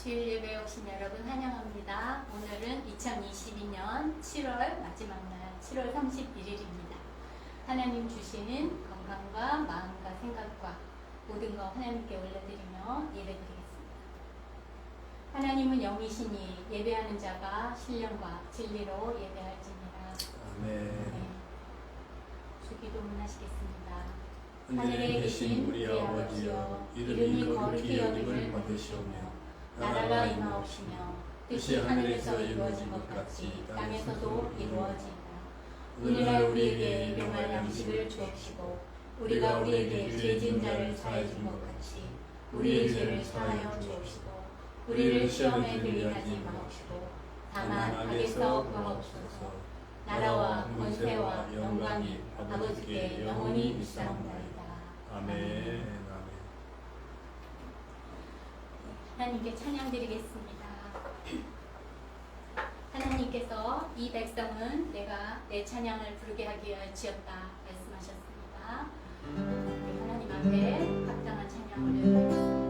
주일 예배에 오신 여러분 환영합니다. 오늘은 2022년 7월 마지막 날 7월 31일입니다. 하나님 주시는 건강과 마음과 생각과 모든 것 하나님께 올려드리며 예배드리겠습니다. 하나님은 영이시니 예배하는 자가 신령과 진리로 예배할지니라. 아멘. 주기도문 하시겠습니다. 하늘에 계신 우리 아버지여, 이름이 거룩히 여김을 받으시오며 나라가 임하옵시며 뜻이 하늘에서 이루어진 것 같이 땅에서도 이루어지이다. 오늘날 우리에게 일용할 양식을 주옵시고 우리가 우리에게 죄 지은 자를 사하여 준 것 같이 우리의 죄를 사하여 주옵시고 우리를 시험에 들게 하지 마옵시고 다만 악에서 구하옵소서. 나라와 권세와 영광이 아버지께 영원히 있사옵나이다. 아멘. 아멘. 하나님께 찬양드리겠습니다. 하나님께서 이 백성은 내가 내 찬양을 부르게 하기 위하여 지었다 말씀하셨습니다. 우리 하나님 앞에 합당한 찬양을 드리겠습니다.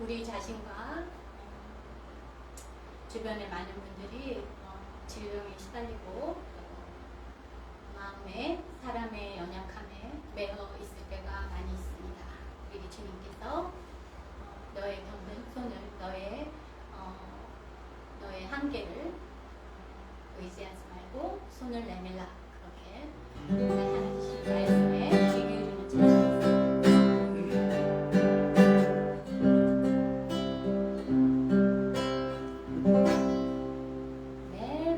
우리 자신과 주변의 많은 분들이 질병에 시달리고 마음에 사람의 연약함에 매여 있을 때가 많이 있습니다. 우리 주님께서 너의 병든 손을 너의 한계를 의지하지 말고 손을 내밀라 그렇게 하나님 말씀에 귀 기울이는 자. 내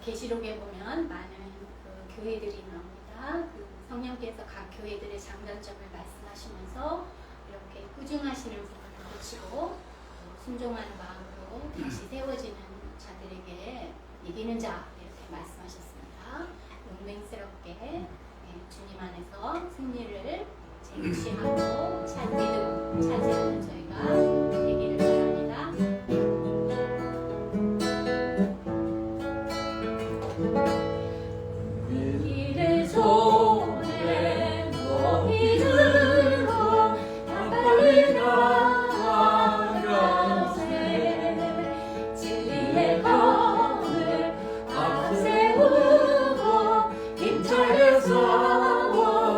계시록에 보면 많은 그 교회들이 나옵니다. 그 성령께서 각 교회들의 장단점을 말씀하시면서 이렇게 꾸준하시는 부분을 고치고 순종하는 마음으로 다시 세워지는 자들에게 이기는 자 이렇게 말씀하셨습니다. 용맹스럽게 주님 안에서 승리를 쟁취하고 믿음 차지하는 저희가 되기를 바랍니다. 우리를 손에 높이 들고 빨리 나아가세 진리의 검을 앞세우고 힘차게 싸워보세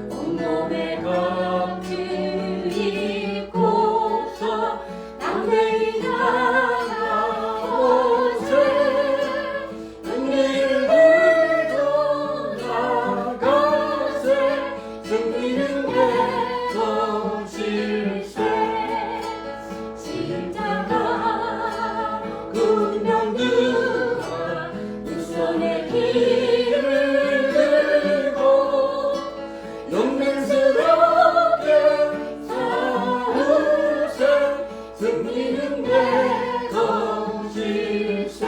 온몸에 값을 입고서 담대히 나아가보세 승리를 들고 나가세 승리는 계속 실세 십자가 운명 들어 두 손에 길을 들고 용맹스럽게 싸우세 승리는 계속 실세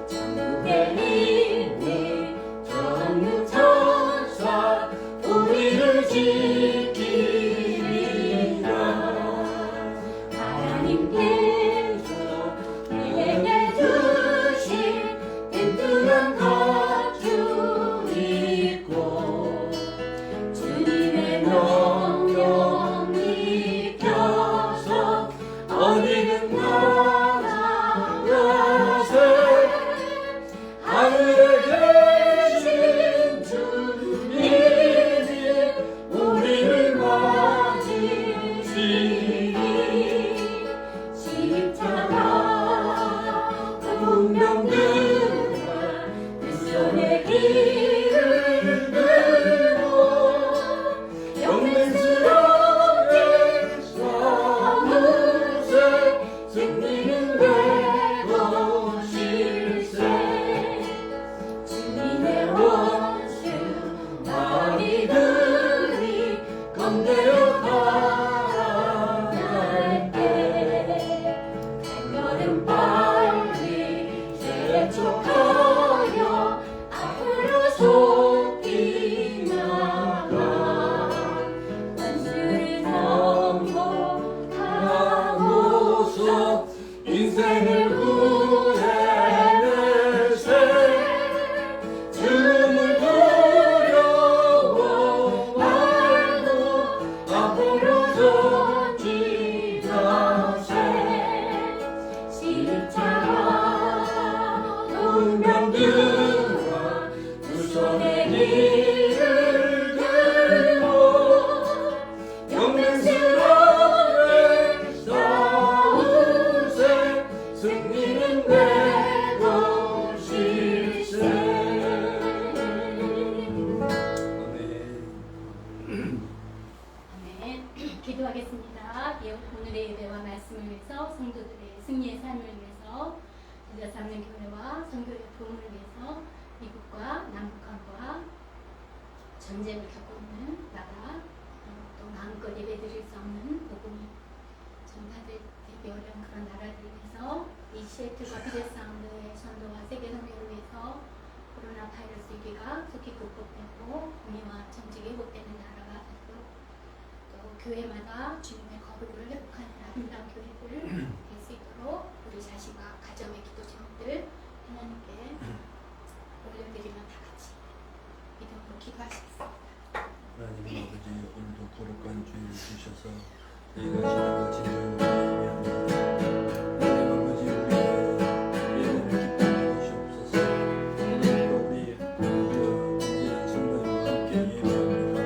천국에 있는 전능 천사 우리를 지키리라 하나님께서 내게 주신 든든한 대적하여 앞으로 속히 나가 원수를 넘보하고서 인생을 구해내세 죽음을 두려워 말고 앞으로 지나세 십자가 운명들과 두 손에 길을 들고 영맹스럽게 싸우세 승리는 내 것일세. 아멘. 기도하겠습니다. 오늘의 예배와 말씀을 위해서 성도들의 승리의 삶을 위해서 제자 삼는 교회와 선교의 도움을 위해서 미국과 남북한과 전쟁을 겪고 있는 나라 또 마음껏 예배드릴 수 없는 복음이 전파되기 어려운 그런 나라들을 위해서 이 시애틀과 비례사운드의 전도와 세계 선교를 위해서 코로나 바이러스 위기가 속히 극복되고 공의와 정직이 회복되는 나라가 되도록 또 교회마다 주님의 거룩을 회복하는 아름다운 교회들 될 수 있도록 우리 자신과 가정의 기도 제목들 하나님께 올려드리면 다 같이 믿음으로 기도하시겠습니다. 하나님 아버지, 오늘도 거룩한 주일을 주셔서 저희가 지나가 진정을 예배합니다. 하나님 아버지, 우리의 예배를 기쁘게 주시옵소서. 오늘도 우리 이지란 성도님과 함께 예배합니다.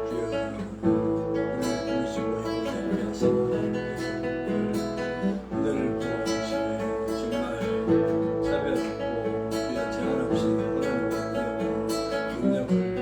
주여, 우리를 부르시고 이곳에 하시는 하나님께서 오늘을 도와주시되 정말 차별없고 주여 제한 없이 하나님과 하나님과 능력을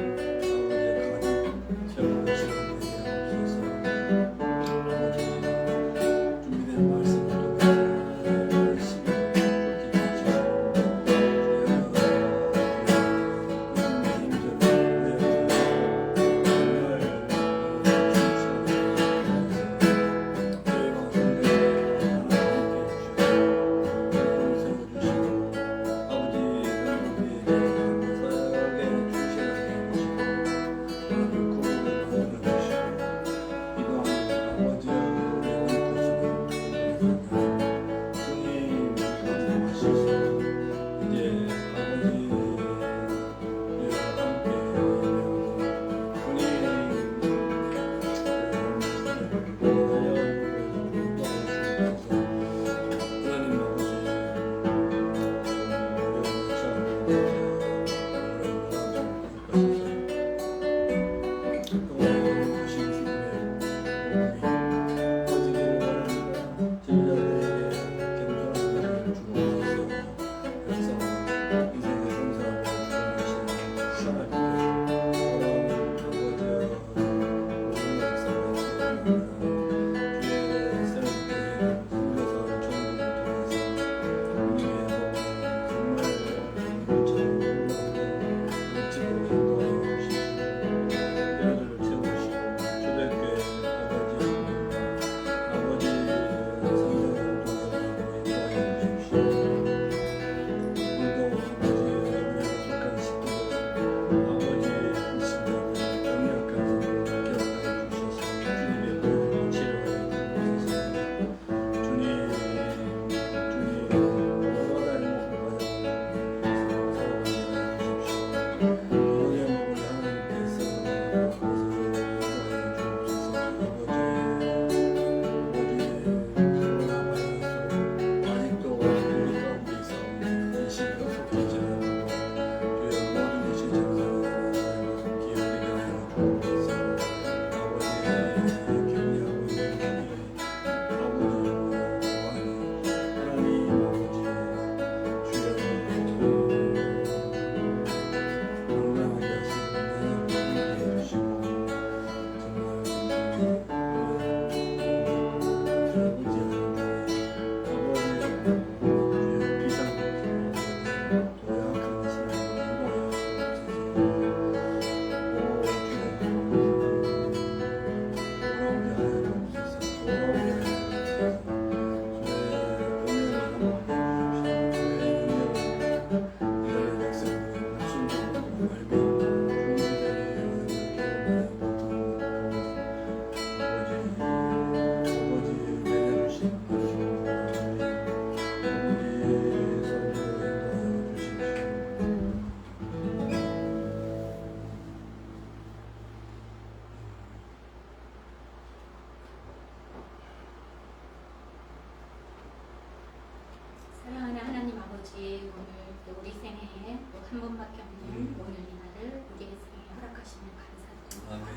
또 우리 생애에 또 한 번밖에 없는 오늘 이 날을 우리의 생애에 허락하시는 감사드립니다.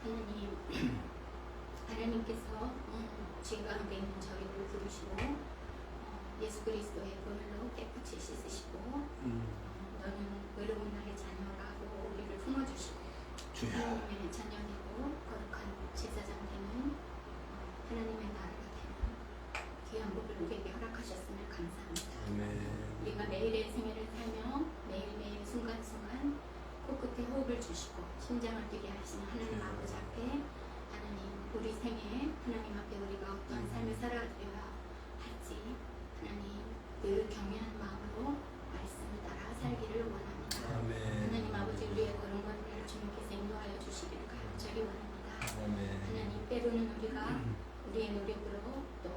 하나님, 하나님께서 죄 가운데 있는 저희를 부르시고 예수 그리스도의 보혈로 깨끗이 씻으시고 너는 의로운 나의 자녀라고 우리를 품어주시고 하나님의 자녀되고 거룩한 제사장 되는 하나님의 나라가 되는 귀한 복을 우리에게 허락하셨음을 감사합니다. 우리가 매일의 생애를 살며 매일매일 순간순간 코끝에 호흡을 주시고 심장을 뛰게 하시는 하나님 아버지 앞에 하나님 우리 생애에 하나님 앞에 우리가 어떤 삶을 살아드려야 할지 하나님 늘 경외한 마음으로 말씀을 따라 살기를 원합니다. 하나님 아버지 우리의 걸음걸이를 주님께서 인도하여 주시기를 간절히 원합니다. 하나님 때로는 우리가 우리의 노력으로 또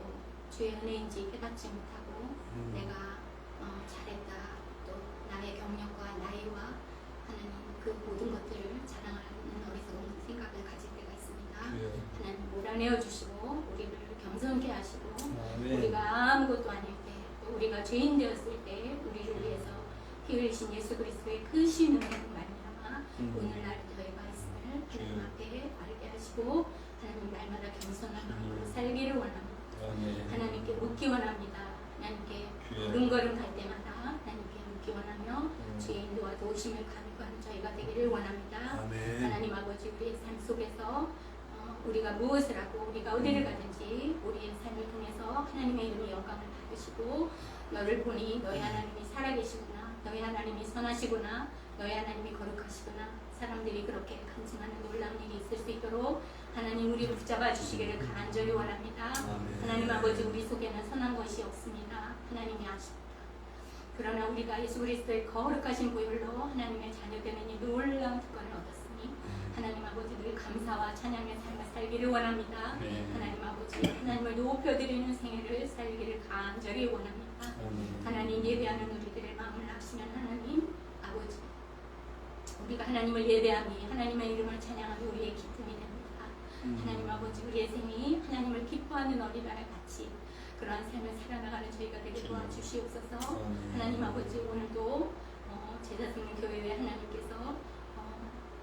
주의 은혜인지 깨닫지 못하고 내가 잘했다 또 나의 경력과 나이와 하나님 그 모든 것들을 자랑하는 어리석은 생각을 가질 때가 있습니다. 하나님 몰아내어 주시고 우리를 겸손케 하시고 우리가 아무것도 아닐 때 또 우리가 죄인 되었을 때 우리를 위해서 피 흘리신 예수 그리스도의 그 신으로 말미암아 오늘날 저의 말씀을 하나님 앞에 알게 하시고 하나님 날마다 겸손한 마음으로 살기를 원합니다. 하나님께 묻기 원합니다. 하나님께 걸음걸음 갈 때마다 하나님께 묻기 원하며 주의 인도와 도우심을 간구하는 저희가 되기를 원합니다. 하나님 아버지 우리의 삶 속에서 우리가 무엇을 하고 우리가 어디를 가든지 우리의 삶을 통해서 하나님의 이름의 영광을 받으시고 너를 보니 너희 하나님이 살아계시구나 너희 하나님이 선하시구나 너희 하나님이 거룩하시구나 사람들이 그렇게 간증하는 놀라운 일이 있을 수 있도록 하나님 우리를 붙잡아 주시기를 간절히 원합니다. 하나님 아버지 우리 속에는 선한 것이 없습니다. 하나님이 아십니다. 그러나 우리가 예수 그리스도의 거룩하신 보혈로 하나님의 자녀되는 이 놀라운 특권을 얻었으니 하나님 아버지 늘 감사와 찬양의 삶을 살기를 원합니다. 하나님 아버지 하나님을 높여드리는 생애를 살기를 간절히 원합니다. 하나님 예배하는 우리들의 마음을 아시는 하나님 아버지 우리가 하나님을 예배하니 하나님의 이름을 찬양하는 우리의 기쁨이 됩니다. 하나님 아버지 우리의 생이 하나님을 기뻐하는 어린아이 같이 그러한 삶을 살아나가는 저희가 되게 도와주시옵소서. 하나님 아버지 오늘도 제자성령 교회에 하나님께서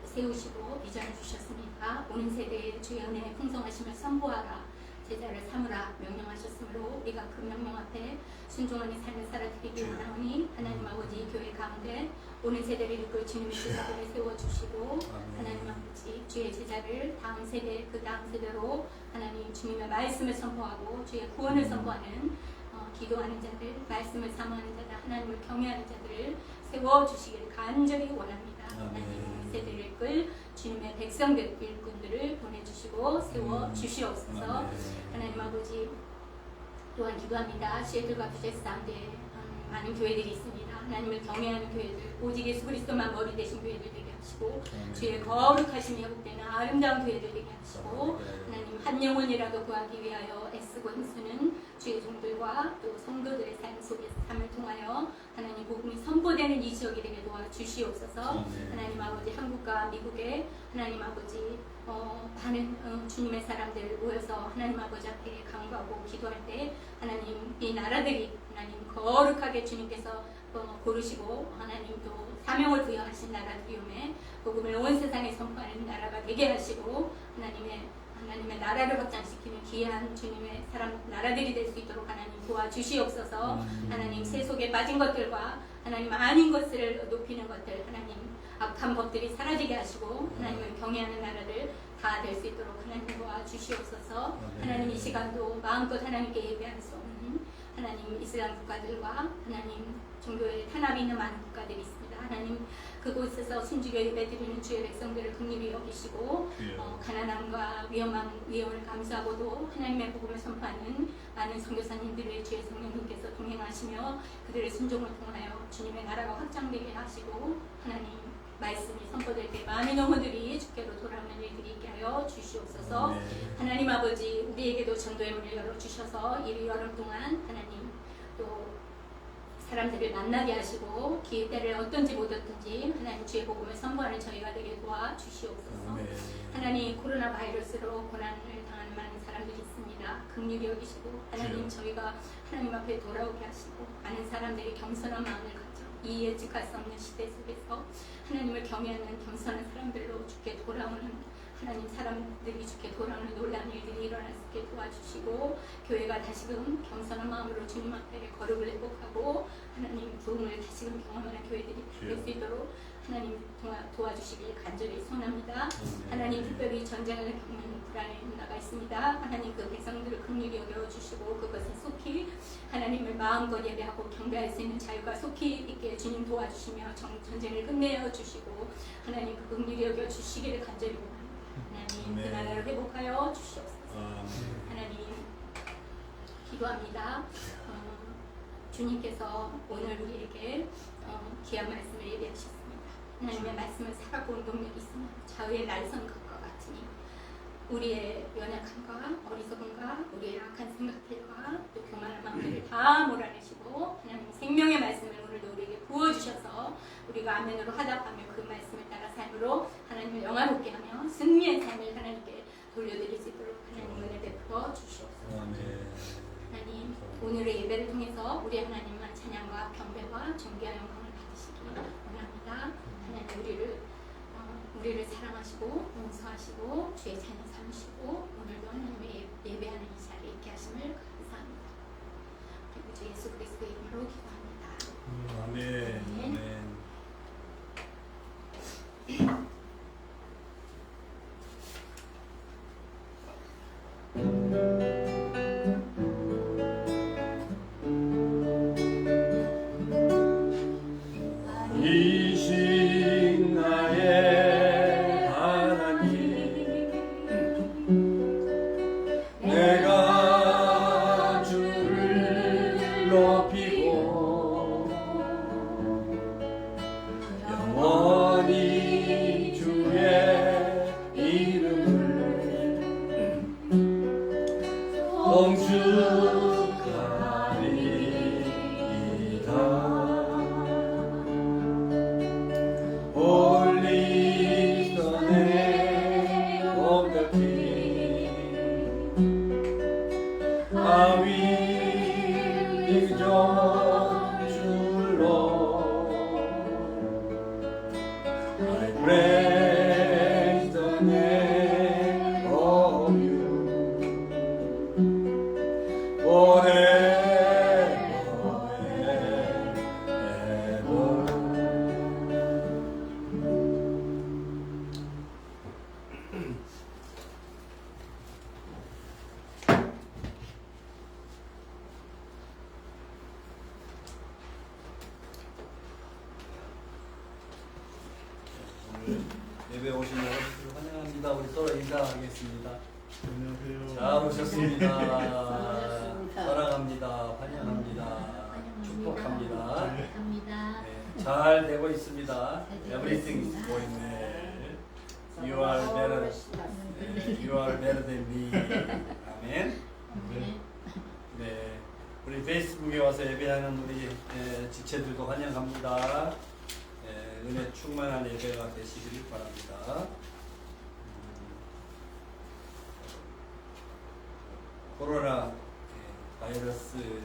세우시고 비전을 주셨습니다. 오는 세대에 주의 은혜의 풍성하심을 선포하라 제자를 삼으라 명령하셨으므로 우리가 그 명령 앞에 순종하는 삶을 살아드리기 원하오니 하나님 아버지 교회 가운데 오는 세대를 이끌 주님의 제자들을 세워주시고 하나님 아버지 주의 제자를 다음 세대 그 다음 세대로 하나님 주님의 말씀을 선포하고 주의 구원을 선포하는 기도하는 자들 말씀을 사모하는 자들 하나님을 경외하는 자들을 세워주시기를 간절히 원합니다. 하나님 세대를 이끌 주님의 백성들 일꾼들을 보내주시고 세워주시옵소서. 하나님 아버지 또한 기도합니다. 시애틀과 부제스 가운데 많은 교회들이 있습니다. 하나님을 경외하는 교회들 오직 예수 그리스도만 머리 되신 교회들 되게 하시고 주의 거룩하심이 회복되는 아름다운 교회들 되게 하시고 하나님 한 영혼이라도 구하기 위하여 애쓰고 힘쓰는 주의 종들과 또 성도들의 삶 속에서 삶을 통하여 하나님 복음이 선포되는 이 지역이 되게 도와주시옵소서. 하나님 아버지 한국과 미국에 하나님 아버지 많은 주님의 사람들 모여서 하나님 아버지 앞에 간구하고 기도할 때 하나님 이 나라들이 하나님 거룩하게 주님께서 고르시고 하나님도 사명을 부여하신 나라들이오매 복음을 온 세상에 선포하는 나라가 되게 하시고 하나님의 나라를 확장시키는 귀한 주님의 사람 나라들이 될 수 있도록 하나님 도와주시옵소서. 하나님 세속에 빠진 것들과 하나님 아닌 것을 높이는 것들 하나님 악한 법들이 사라지게 하시고 하나님을 경외하는 나라들 다 될 수 있도록 하나님 도와주시옵소서. 하나님 이 시간도 마음껏 하나님께 예배할 수 없는 하나님 이슬람 국가들과 하나님 종교의 탄압이 있는 많은 국가들이 있습니다. 하나님 그곳에서 순주교 예배드리는 주의 백성들을 긍휼히 여기시고 가난함과 위험을 감수하고도 하나님의 복음을 선포하는 많은 선교사님들의 주의 성령님께서 동행하시며 그들의 순종을 통하여 주님의 나라가 확장되게 하시고 하나님 말씀이 선포될 때 많은 영혼들이 주께로 돌아오는 일들이 있게 하여 주시옵소서. 하나님 아버지 우리에게도 전도의 문을 열어주셔서 이 여름 동안 하나님 또 사람들을 만나게 하시고 기회 때를 어떤지 못 얻든지 하나님 주의 복음을 선포하는 저희가 되게 도와주시옵소서. 하나님 코로나 바이러스로 고난을 당하는 많은 사람들이 있습니다. 긍휼히 여기시고 하나님 저희가 하나님 앞에 돌아오게 하시고 많은 사람들이 겸손한 마음을 가져 이 예측할 수 없는 시대 속에서 하나님을 경외하는 겸손한 사람들로 주께 돌아오는 하나님 사람들이 주께 돌아오는 놀라운 일들이 일어날 수 있게 도와주시고 교회가 다시금 겸손한 마음으로 주님 앞에 거룩을 회복하고 하나님 부흥을 다시금 경험하는 교회들이 될 수 있도록 하나님 도와주시길 간절히 소원합니다. 하나님 특별히 전쟁을 겪는 불안의 나가 있습니다. 하나님 그 백성들을 긍휼히 여겨주시고 그것에 속히 하나님을 마음껏 예배하고 경배할 수 있는 자유가 속히 있게 주님 도와주시며 전쟁을 끝내어 주시고 하나님 그 긍휼히 여겨주시기를 간절히 원합니다. 하나님 그 나라를 회복하여 주시옵소서. 하나님 기도합니다. 주님께서 오늘 우리에게 귀한 말씀을 예배하셨습니다. 하나님의 말씀은 살아고 운동력이 있으며 좌우의 날선 것과 같으니 우리의 연약함과 어리석음과 우리의 악한 생각들과 또 교만한 마음들을 다 몰아내시고 하나님 생명의 말씀을 오늘도 우리에게 부어주셔서 우리가 아멘으로 화답하며 그 말씀을 따라 삶으로 하나님을 영화롭게 하며 승리의 삶을 하나님께 돌려드릴 수 있도록 하나님 은혜 베풀어 주시옵소서. 하나님 오늘의 예배를 통해서 우리 하나님만 찬양과 경배와 존귀와 영광을 받으시기 원합니다. 하나님 우리를 사랑하시고 용서하시고 주의 자녀 삼으시고 오늘도 하나님의 예배하는 이 자리에 있게 하심을 감사합니다. 그리고 주 예수 그리스도의 이름으로 기도합니다. 아멘. 이신 나의 하나님, 내가 주를 높이고 영원히 주의 이름을 봉축하리이다. 예배 오신 여러분들 환영합니다. 우리 서로 인사하겠습니다. 안녕하세요. 잘 오셨습니다. 사랑합니다. 환영합니다. 축복합니다. 감사합니다. 네, 잘 되고 있습니다. Everything is going well. You are better. You are better than me. 아멘. 네, 우리 페이스북에 와서 예배하는 우리 지체들도 환영합니다. 은혜 충만한 예배가 되시길 바랍니다. 코로나 바이러스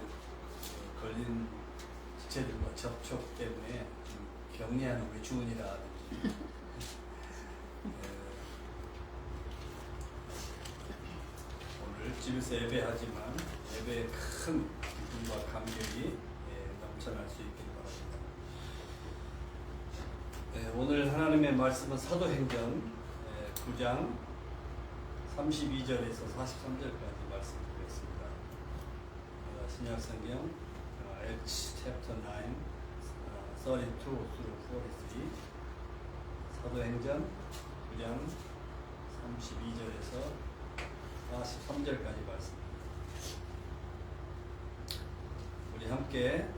걸린 지체들과 접촉 때문에 좀 격리하는 우리 주은이라든지 오늘 집에서 예배하지만 예배에 큰 기쁨과 감격이 넘쳐날 수 있길 바랍니다. 오늘 하나님의 말씀은 사도행전 9장 32절에서 43절까지 말씀드렸습니다. 신약성경 Acts chapter 9, 32 through 43, 사도행전 9장 32절에서 43절까지 말씀입니다. 우리 함께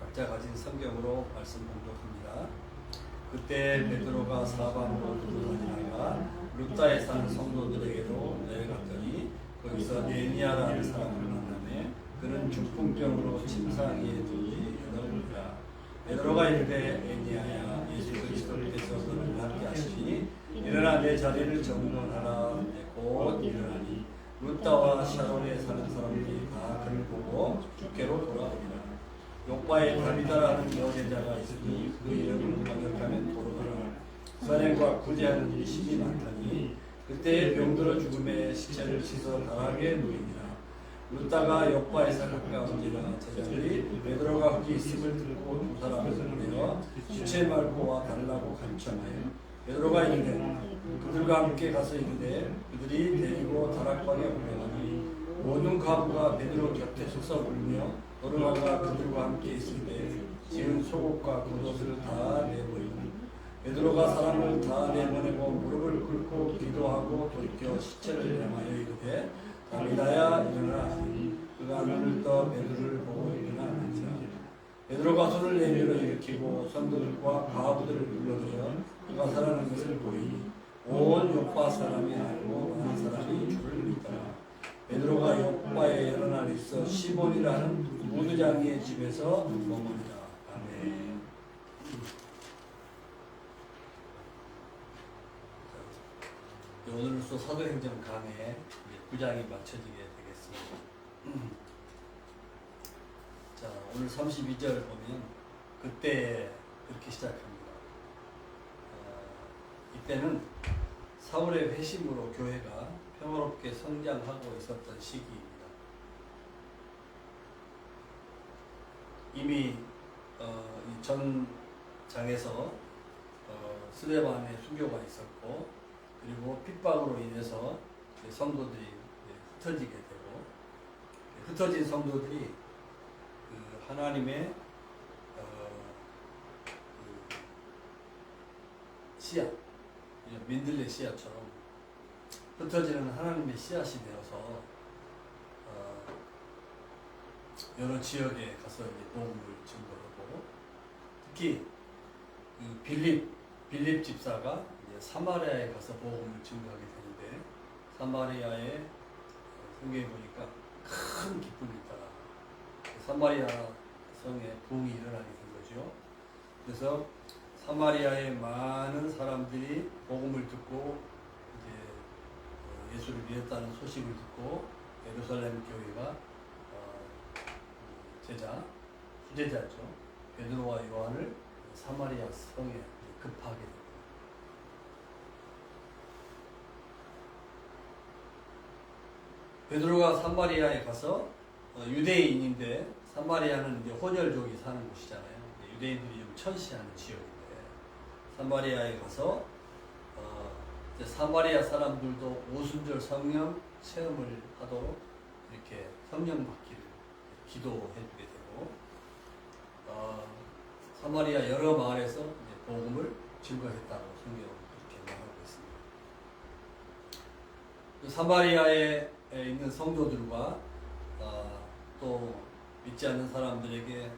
각자 가진 성경으로 말씀 봉독합니다. 그때 베드로가 사방으로 두루다니다가 룻다에 사는 성도들에게로 내려갔더니 거기서 에니아라는 사람을 만나매 그는 중풍병으로 침상에 누이 여덟이라. 베드로가 이르되 에니아야 예수 그리스도께서 너를 낫게 하시니 일어나 내 자리를 정돈하라. 곧 일어나니 룻다와 샤론에 사는 사람들이 다 그를 보고 주께로 돌아오니라. 욕바에 다비다라는 여제자가 있으니 그 이름을 번역하면 도로더라. 선행과 구제하는 일이 심히 많다니 그때 병들어 죽음의 시체를 씻어 다하게 누이니라. 룻다가 욕바에서 가까운지라 제자들이 베드로가 거기 있음을 듣고 두 사람을 보내어 시체 말고와 달라고 간청하여 베드로가 이르되 그들과 함께 가서 이르되 그들이 데리고 다락방에 올라가니 모든 과부가 베드로 곁에 서서 울며 노르마가 그들과 함께 있을 때 지은 속옷과 겉옷을 다 내보이니 베드로가 사람을 다 내보내고 무릎을 꿇고 기도하고 돌이켜 시체를 향하여 이르되 다비다야 일어나. 그가 눈을 떠 베드로를 보고 일어나니라. 베드로가 손을 내밀어 일으키고 성도들과 과부들을 불러들여 그가 살아난 것을 보이니 온 요파 사람이 알고 많은 사람이 주를 믿더라. 베드로가 요파에 여러 날 있어 시몬이라는 무드장이의 집에서 머무르다. 아멘. 오늘로써 사도행전 강의 9장이 마쳐지게 되겠습니다. 자, 오늘 32절 보면 그때 그렇게 시작합니다. 이때는 사울의 회심으로 교회가 평화롭게 성장하고 있었던 시기입니다. 이미 이 전 장에서 스데반의 순교가 있었고 그리고 핍박으로 인해서 성도들이 흩어지게 되고 흩어진 성도들이 그 하나님의 그 씨앗, 민들레 씨앗처럼 흩어지는 하나님의 씨앗이 되어서 여러 지역에 가서 이제 복음을 증거하고 특히 그 빌립 집사가 이제 사마리아에 가서 복음을 증거하게 되는데 사마리아에 성경에 보니까 큰 기쁨이 있더라. 사마리아 성에 부흥이 일어나게 된 거죠. 그래서 사마리아의 많은 사람들이 복음을 듣고 이제 예수를 믿었다는 소식을 듣고 예루살렘 교회가 후제자죠. 베드로와 요한을 사마리아 성에 급하게 됩니다. 베드로가 사마리아에 가서 유대인인데 사마리아는 이제 혼혈족이 사는 곳이잖아요. 유대인들이 좀 천시하는 지역인데 사마리아에 가서 이제 사마리아 사람들도 오순절 성령 체험을 하도록 이렇게 성령 받기를 기도해주게 되고 사마리아 여러 마을에서 이제 복음을 증거했다고 성경은 그렇게 말하고 있습니다. 사마리아에 있는 성도들과 또 믿지 않는 사람들에게 이렇게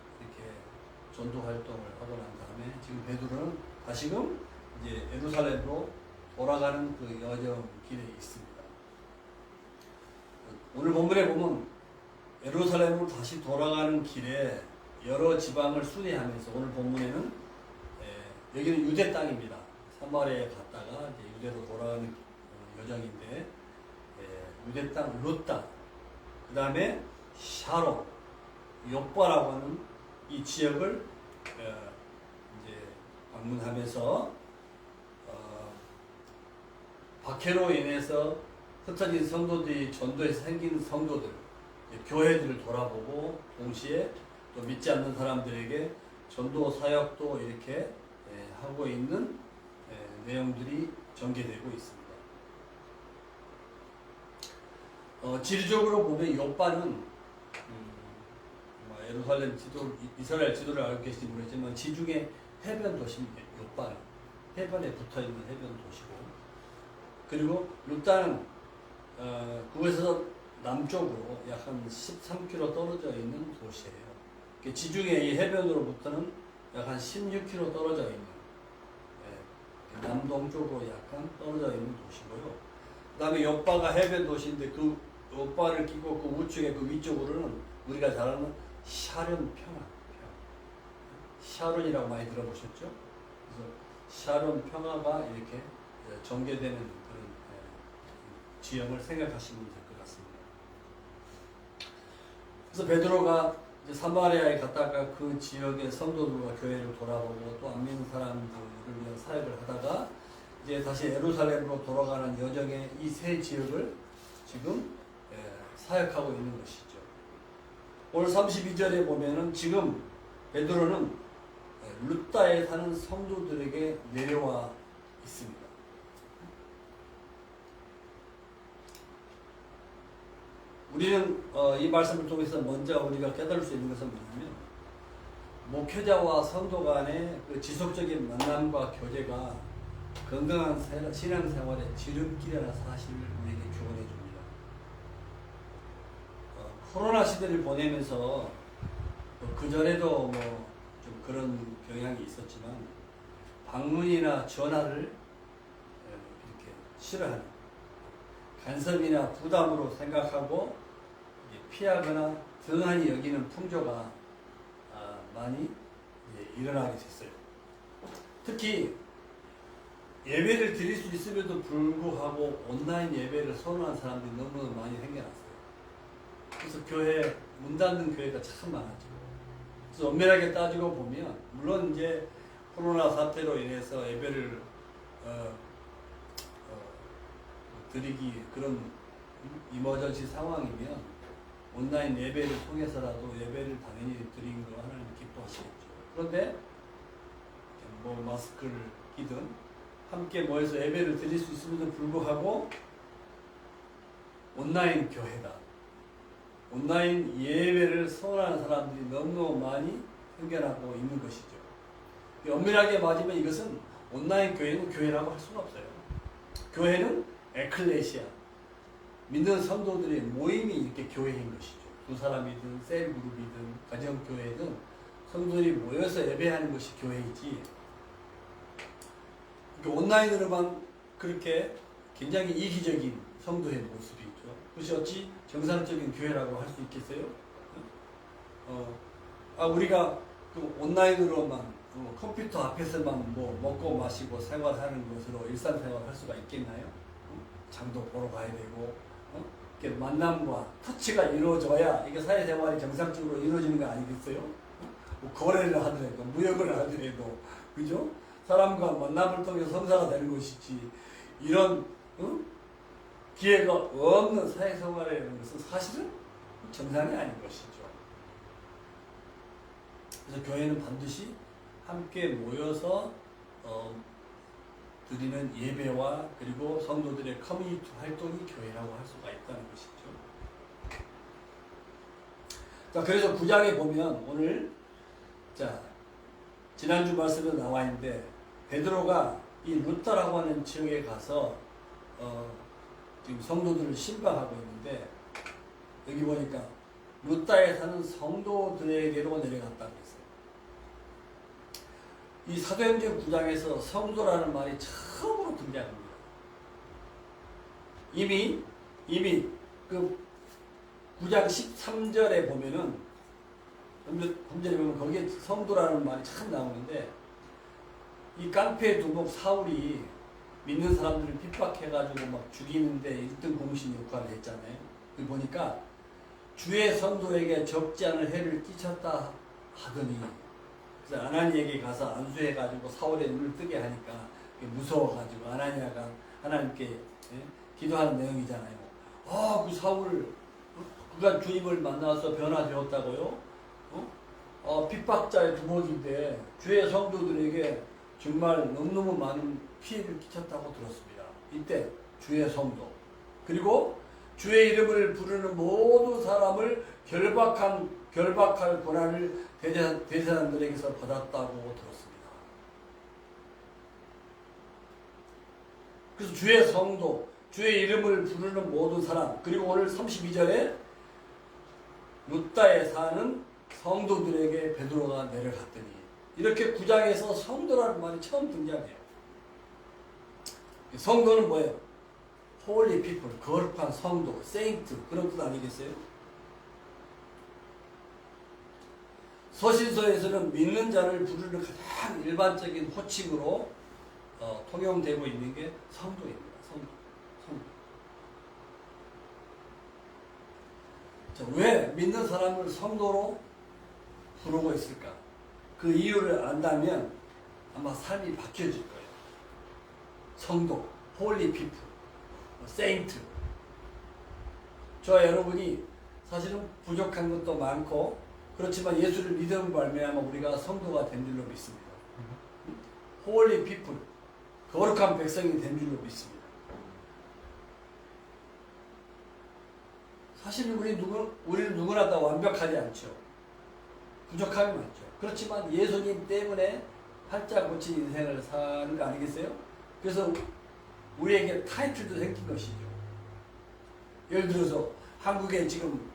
전도 활동을 하고 난 다음에 지금 베드로는 다시금 이제 예루살렘으로 돌아가는 그 여정 길에 있습니다. 오늘 본문에 보면 예루살렘으로 다시 돌아가는 길에 여러 지방을 순회하면서 오늘 본문에는 여기는 유대 땅입니다. 사마리아에 갔다가 이제 유대로 돌아가는 여정인데 유대 땅 룻다, 그 다음에 샤론, 요바라고 하는 이 지역을 이제 방문하면서 박해로 인해서 흩어진 성도들이 전도에서 생긴 성도들, 교회들을 돌아보고 동시에 또 믿지 않는 사람들에게 전도 사역도 이렇게 하고 있는 내용들이 전개되고 있습니다. 지리적으로 보면 요바는 예루살렘 지도, 이스라엘 지도를 알고 계실지 모르겠지만 지중해 해변 도시입니다. 요바는 해변에 붙어있는 해변 도시고, 그리고 룻다는 그곳에서 남쪽으로 약 한 13km 떨어져 있는 도시예요. 지중해 이 해변으로부터는 약 한 16km 떨어져 있는 남동쪽으로 약간 떨어져 있는 도시고요. 그 다음에 요바가 해변 도시인데 그 요바를 끼고 그 우측에 그 위쪽으로는 우리가 잘 아는 샤론 평화. 샤론이라고 많이 들어보셨죠? 그래서 샤론 평화가 이렇게 전개되는 그런 지형을 생각하시면 될 것 같습니다. 그래서 베드로가 이제 사마리아에 갔다가 그 지역의 성도들과 교회를 돌아보고 또 안 믿는 사람들을 위한 사역을 하다가 이제 다시 예루살렘으로 돌아가는 여정의 이 세 지역을 지금 사역하고 있는 것이죠. 오늘 32절에 보면은 지금 베드로는 루다에 사는 성도들에게 내려와 있습니다. 우리는 이 말씀을 통해서 먼저 우리가 깨달을 수 있는 것은 뭐냐면 목회자와 성도 간의 그 지속적인 만남과 교제가 건강한 신앙생활의 지름길이라는 사실을 우리에게 교훈해 줍니다. 코로나 시대를 보내면서 그 전에도 뭐 좀 그런 경향이 있었지만 방문이나 전화를 이렇게 싫어하는 간섭이나 부담으로 생각하고 피하거나 등한히 여기는 풍조가 많이 일어나게 됐어요. 특히 예배를 드릴 수 있음에도 불구하고 온라인 예배를 선호하는 사람들이 너무너무 많이 생겨났어요. 그래서 교회, 문 닫는 교회가 참 많았죠. 그래서 엄밀하게 따지고 보면, 물론 이제 코로나 사태로 인해서 예배를 드리기 그런 이머전시 상황이면 온라인 예배를 통해서라도 예배를 당연히 드린 거 하나님 기뻐하시겠죠. 그런데 뭐 마스크를 끼든 함께 모여서 예배를 드릴 수 있음에도 불구하고 온라인 교회다. 온라인 예배를 선호하는 사람들이 너무너무 많이 생겨나고 있는 것이죠. 엄밀하게 맞으면 이것은 온라인 교회는 교회라고 할 수가 없어요. 교회는 에클레시아, 믿는 성도들의 모임이 이렇게 교회인 것이죠. 두 사람이든 셀그룹이든 가정교회든 성도들이 모여서 예배하는 것이 교회이지, 온라인으로만 그렇게 굉장히 이기적인 성도의 모습이 있죠. 그것이 어찌 정상적인 교회라고 할 수 있겠어요? 우리가 그 온라인으로만 컴퓨터 앞에서만 뭐 먹고 마시고 생활하는 것으로 일상생활을 할 수가 있겠나요? 장도 보러 가야 되고 이렇게 만남과 터치가 이루어져야 이게 사회생활이 정상적으로 이루어지는 거 아니겠어요? 뭐 거래를 하더라도 무역을 하더라도 그죠? 사람과 만남을 통해 성사가 되는 것이지 이런 기회가 없는 사회생활이라는 것은 사실은 정상이 아닌 것이죠. 그래서 교회는 반드시 함께 모여서 드리는 예배와 그리고 성도들의 커뮤니티 활동이 교회라고 할 수가 있다는 것이죠. 자, 그래서 9장에 보면 오늘 지난주 말씀에 나와 있는데 베드로가 이 루다라고 하는 지역에 가서 지금 성도들을 신방하고 있는데 여기 보니까 루다에 사는 성도들에게로 내려갔다고 했어요. 이 사도행전 9장에서 성도라는 말이 처음으로 등장합니다. 이미 그 9장 13절에 보면은 범죄를 보면 거기에 성도라는 말이 참 나오는데 이 깡패 두목 사울이 믿는 사람들을 핍박해가지고 막 죽이는데 1등 공신 역할을 했잖아요. 그 보니까 주의 성도에게 적지 않은 해를 끼쳤다 하더니 그래서 아나니에게 가서 안수해가지고 사울의 눈을 뜨게 하니까 무서워가지고 아나니아가 하나님께 기도하는 내용이잖아요. 그 사울 그가 주님을 만나서 변화되었다고요? 핍박자의 두목인데 주의 성도들에게 정말 너무너무 많은 피해를 끼쳤다고 들었습니다. 이때 주의 성도 그리고 주의 이름을 부르는 모든 사람을 결박할 권한을 대제사장들에게서 받았다고 들었습니다. 그래서 주의 성도, 주의 이름을 부르는 모든 사람, 그리고 오늘 32절에 루다에 사는 성도들에게 베드로가 내려갔더니 이렇게 9장에서 성도라는 말이 처음 등장해요. 성도는 뭐예요? Holy people, 거룩한 성도, saint 그런 뜻 아니겠어요? 서신서에서는 믿는 자를 부르는 가장 일반적인 호칭으로 통용되고 있는 게 성도입니다. 성도. 자, 왜 믿는 사람을 성도로 부르고 있을까? 그 이유를 안다면 아마 삶이 바뀌어질 거예요. 성도, 홀리 피플, 세인트. 저와 여러분이 사실은 부족한 것도 많고 그렇지만 예수를 믿음으로 말미암아 우리가 성도가 된 줄로 믿습니다. 홀리 피플, 거룩한 백성이 된 줄로 믿습니다. 사실 우리는 누구나 다 완벽하지 않죠. 부족함이 많죠. 그렇지만 예수님 때문에 팔자 고친 인생을 사는 거 아니겠어요? 그래서 우리에게 타이틀도 생긴 것이죠. 예를 들어서 한국에 지금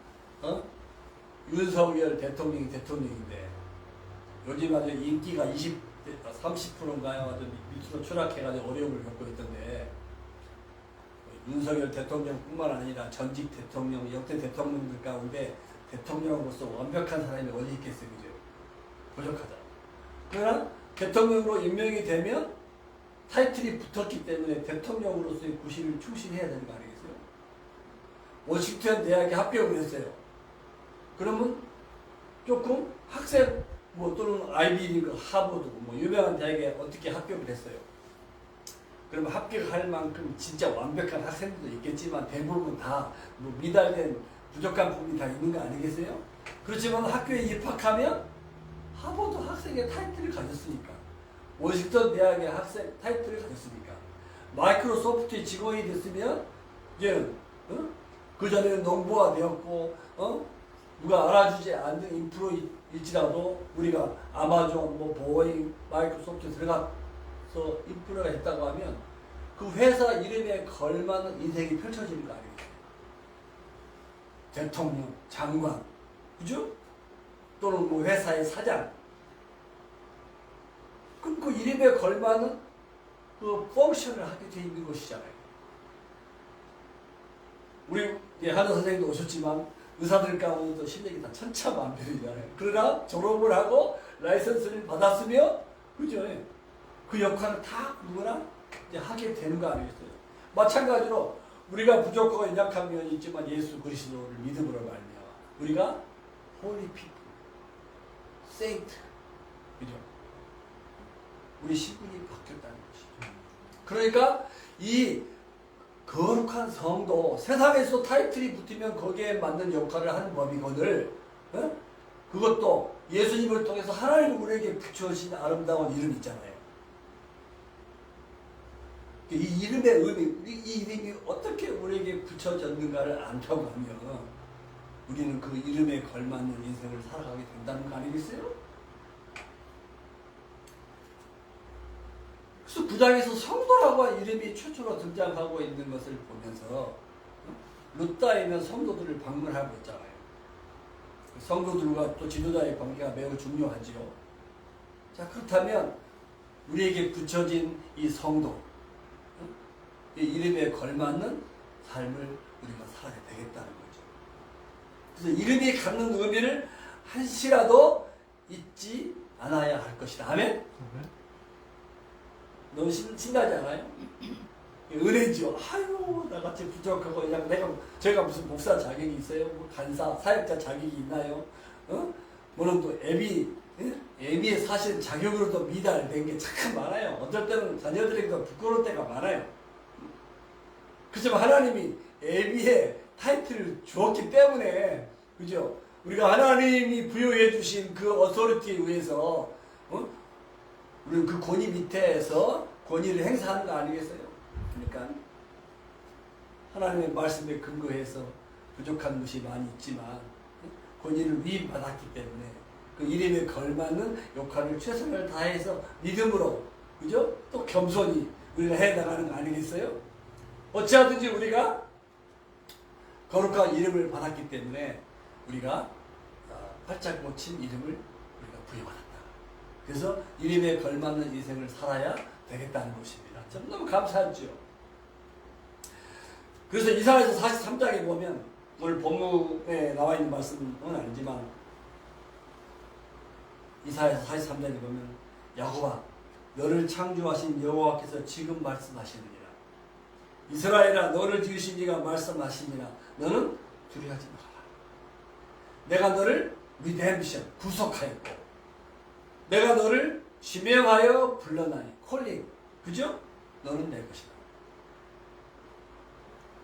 윤석열 대통령이 대통령인데 요즘 아주 인기가 30%인가요? 아주 밑으로 추락해가지고 어려움을 겪고 있던데 윤석열 대통령뿐만 아니라 전직 대통령, 역대 대통령들 가운데 대통령으로서 완벽한 사람이 어디 있겠어요? 그죠? 부족하다. 그러나 대통령으로 임명이 되면 타이틀이 붙었기 때문에 대통령으로서의 구실을 충실해야 되는 거 아니겠어요? 워싱턴 대학에 합격을 했어요. 그러면 조금 학생 또는 아이비리그, 하버드 유명한 대학에 어떻게 합격을 했어요. 그러면 합격할 만큼 진짜 완벽한 학생들도 있겠지만 대부분 다 미달된 부족한 부분이 다 있는 거 아니겠어요? 그렇지만 학교에 입학하면 하버드 학생의 타이틀을 가졌으니까, 워싱턴 대학의 학생 타이틀을 가졌으니까, 마이크로소프트의 직원이 됐으면 이제는 그 전에는 농부가 되었고 누가 알아주지 않는 인프로일지라도 우리가 아마존, 보잉, 마이크로소프트 들어가서 인프로가 했다고 하면 그 회사 이름에 걸맞는 인생이 펼쳐지는 거 아니겠어요? 대통령, 장관, 그죠? 또는 회사의 사장. 그럼 그 이름에 걸맞는 그 펑션을 하게 돼 있는 것이잖아요. 우리 한의 선생님도 오셨지만 의사들 가운데도 실력이 다 천차만별이잖아요. 그러나 졸업을 하고 라이선스를 받았으면 그죠? 그 역할을 다 누구나 이제 하게 되는 거 아니겠어요? 마찬가지로 우리가 부족하고 연약한 면이 있지만 예수 그리스도를 믿음으로 말미암아 우리가 홀리 피플, 세인트, 그죠? 우리 신분이 바뀌었다는 것이죠. 그러니까 이 거룩한 성도, 세상에서 타이틀이 붙으면 거기에 맞는 역할을 하는 법이거늘, 그것도 예수님을 통해서 하나님 우리에게 붙여주신 아름다운 이름 있잖아요. 이 이름의 의미, 이 이름이 어떻게 우리에게 붙여졌는가를 안다고 하면 우리는 그 이름에 걸맞는 인생을 살아가게 된다는 거 아니겠어요? 그래서 구장에서 성도라고 한 이름이 최초로 등장하고 있는 것을 보면서 루타에는 성도들을 방문하고 있잖아요. 성도들과 또 지도자의 관계가 매우 중요하지요. 자, 그렇다면 우리에게 붙여진 이 성도, 이 이름에 걸맞는 삶을 우리가 살아야 되겠다는 거죠. 그래서 이름이 갖는 의미를 한시라도 잊지 않아야 할 것이다. 아멘? 너무 신나지 않아요? 은혜죠. 아유, 나같이 부족하고 그냥 제가 무슨 목사 자격이 있어요? 간사, 사역자 자격이 있나요? 물론 또 애비의 사실 자격으로도 미달된 게 참 많아요. 어떨 때는 자녀들에게도 부끄러울 때가 많아요. 그렇지만 하나님이 애비의 타이틀을 주었기 때문에, 그죠? 우리가 하나님이 부여해 주신 그 어서리티에 의해서, 우리는 그 권위 밑에서 권위를 행사하는 거 아니겠어요? 그러니까 하나님의 말씀에 근거해서 부족한 것이 많이 있지만 권위를 위임받았기 때문에 그 이름에 걸맞는 역할을 최선을 다해서 믿음으로, 그죠? 또 겸손히 우리가 해나가는 거 아니겠어요? 어찌하든지 우리가 거룩한 이름을 받았기 때문에 우리가 활짝 꽂힌 이름을 우리가 부여받았다. 그래서 이름에 걸맞는 인생을 살아야 되겠다는 것입니다. 참 너무 감사하죠. 그래서 이사야서 43장에 보면 오늘 본문에 나와 있는 말씀은 아니지만 이사야서 43장에 보면 야곱아 너를 창조하신 여호와께서 지금 말씀하시느니라. 이스라엘아 너를 지으신 이가 말씀하시니라. 너는 두려워하지 말아라. 내가 너를 리뎀션, 구속하였고 내가 너를 지명하여 불러나니 콜링, 그죠? 너는 내 것이다.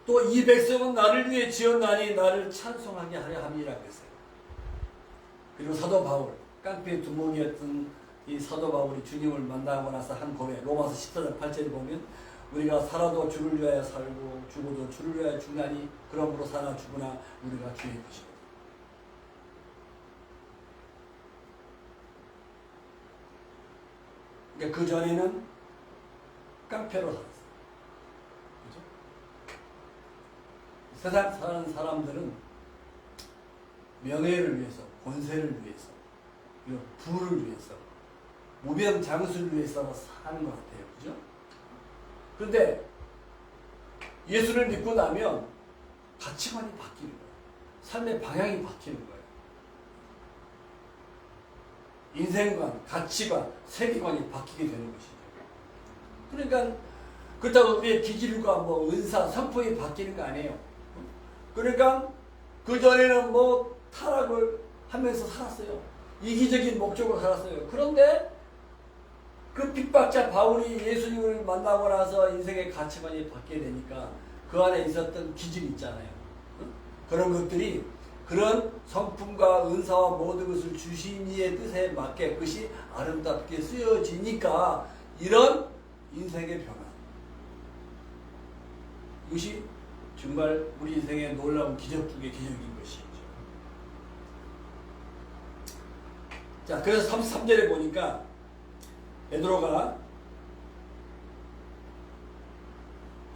또 이 백성은 나를 위해 지었나니 나를 찬송하게 하려 함이라고 했어요. 그리고 사도 바울, 깡패 두목이었던 이 사도 바울이 주님을 만나고 나서 한 고백, 로마서 14장 8절에 보면 우리가 살아도 주를 위하여 살고 죽어도 주를 위하여 죽나니 그러므로 사나 죽으나 우리가 주의 것이다. 그러니까 그 전에는 깡패로 살았어요. 그죠? 세상 사는 사람들은 명예를 위해서, 권세를 위해서, 그리고 부를 위해서, 무병장수를 위해서 사는 것 같아요. 그죠? 그런데 예수를 믿고 나면 가치관이 바뀌는 거예요. 삶의 방향이 바뀌는 거예요. 인생관, 가치관, 세계관이 바뀌게 되는 것이죠. 그러니까 그렇다고 우리의 기질과 뭐 은사, 성품이 바뀌는 거 아니에요. 그러니까 그 전에는 뭐 타락을 하면서 살았어요. 이기적인 목적으로 살았어요. 그런데 그 핍박자 바울이 예수님을 만나고 나서 인생의 가치관이 바뀌게 되니까 그 안에 있었던 기질이 있잖아요. 그런 것들이 그런 성품과 은사와 모든 것을 주신 이의 뜻에 맞게 그것이 아름답게 쓰여지니까 이런 인생의 변화. 이것이 정말 우리 인생의 놀라운 기적 중의 기적인 것이죠. 자, 그래서 33절에 보니까 베드로가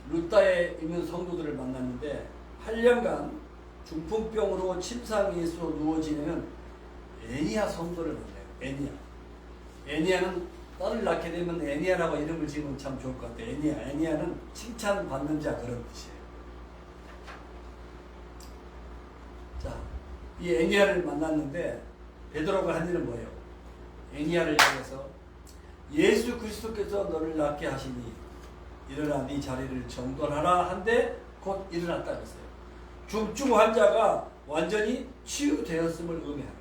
루다에 있는 성도들을 만났는데 8년간 중풍병으로 침상에서 누워 지내는 애니야 성도를 만나요. 애니야는 딸을 낳게 되면 애니야라고 이름을 지으면 참 좋을 것 같아요. 애니야는 칭찬받는 자 그런 뜻이에요. 자, 이 애니야를 만났는데 베드로가 한 일은 뭐예요? 애니야를 향해서 예수 그리스도께서 너를 낫게 하시니 일어나 네 자리를 정돈하라 한데 곧 일어났다 그랬어요. 중증 환자가 완전히 치유되었음을 의미하는 거예요.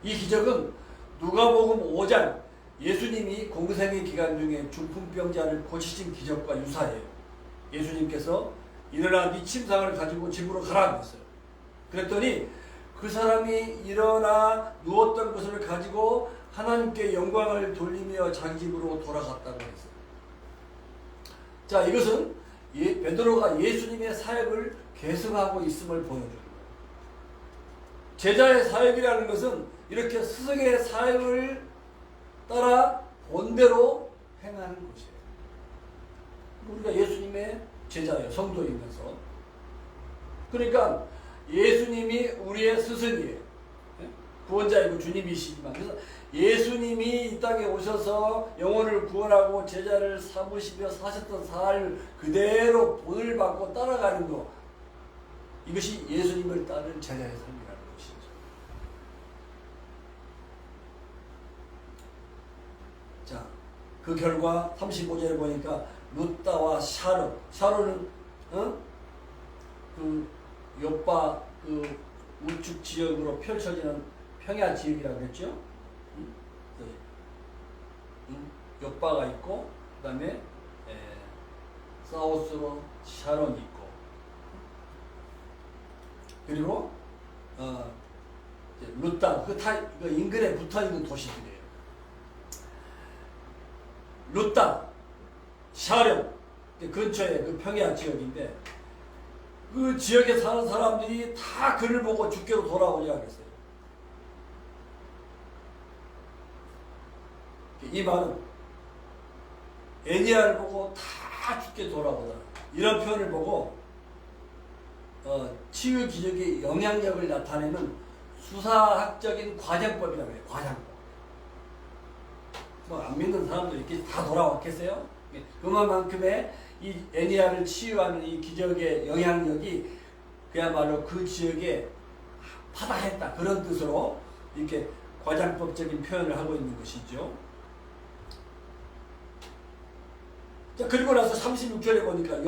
이 기적은 누가복음 5장 예수님이 공생의 기간 중에 중풍병자를 고치신 기적과 유사해요. 예수님께서 일어나 네 침상을 가지고 집으로 가라 그랬어요. 그랬더니 그 사람이 일어나 누웠던 것을 가지고 하나님께 영광을 돌리며 자기 집으로 돌아갔다고 했어요. 자, 이것은 베드로가 예수님의 사역을 계승하고 있음을 보여주는 거예요. 제자의 사역이라는 것은 이렇게 스승의 사역을 따라 본대로 행하는 것이에요. 우리가 예수님의 제자예요. 성도이면서. 그러니까 예수님이 우리의 스승이에요. 구원자이고 주님이시지만 그래서 예수님이 이 땅에 오셔서 영혼을 구원하고 제자를 삼으시며 사셨던 삶을 그대로 본을 받고 따라가는 것, 이것이 예수님을 따르는 제자의 삶이라는 것이죠. 자, 그 결과 35절에 보니까 루다와 샤론은 그 요파 그 우측 지역으로 펼쳐지는 평야 지역이라고 그랬죠. 요파가 있고 그 다음에 사우스로 샤론이 있고 그리고 루다 그 인근에 붙어있는 도시들이에요. 루다, 샤론 근처에 그 평야 지역인데 그 지역에 사는 사람들이 다 그를 보고 주께로 돌아오자 그랬어요. 이 말은 애니야를 보고 다 주께 돌아오다. 이런 표현을 보고 치유 기적의 영향력을 나타내는 수사학적인 과정법이라고 해요. 과정법. 뭐 안 믿는 사람들이 이렇게 다 돌아왔겠어요? 그만큼의 이 애니야를 치유하는 이 기적의 영향력이 그야말로 그 지역에 파다했다. 그런 뜻으로 이렇게 과장법적인 표현을 하고 있는 것이죠. 자, 그리고 나서 36절에 보니까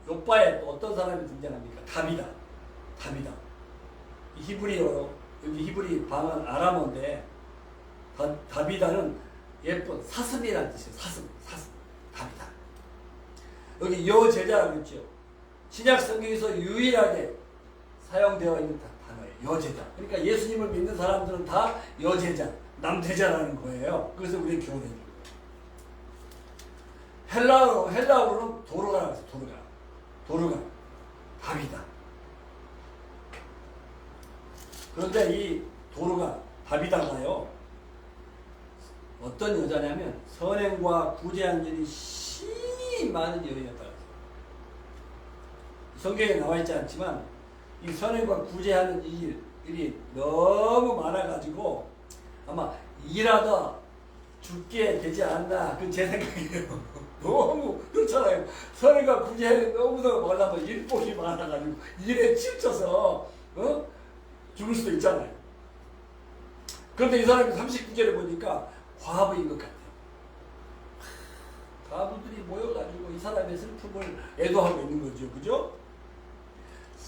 요바에 또 어떤 사람이 등장합니까? 다비다. 히브리어로 여기 히브리 방언 아람어인데 다비다는 예쁜 사슴이라는 뜻이에요. 사슴 다비다. 여기 여제자라고 했죠. 신약 성경에서 유일하게 사용되어 있는 단어예요. 여제자. 그러니까 예수님을 믿는 사람들은 다 여제자, 남제자라는 거예요. 그래서 우리 교훈해 줍니다. 헬라어로는 도르가라고 해서 도르가 다비다. 그런데 이 도르가 다비다가요 어떤 여자냐면 선행과 구제한 일이 심히 많은 여인이었다고 해요. 성경에 나와 있지 않지만 이 선행과 구제하는 일이 너무 많아가지고 아마 일하다 죽게 되지 않나 그 제 생각이에요. 너무 그렇잖아요. 선행과 구제하는 너무너무 많아서 일복이 많아가지고 일에 치쳐서 죽을 수도 있잖아요. 그런데 이 사람이 39절에 보니까 과부인 것 같아요. 과부들이 모여가지고 이 사람의 슬픔을 애도하고 있는 거죠. 그죠?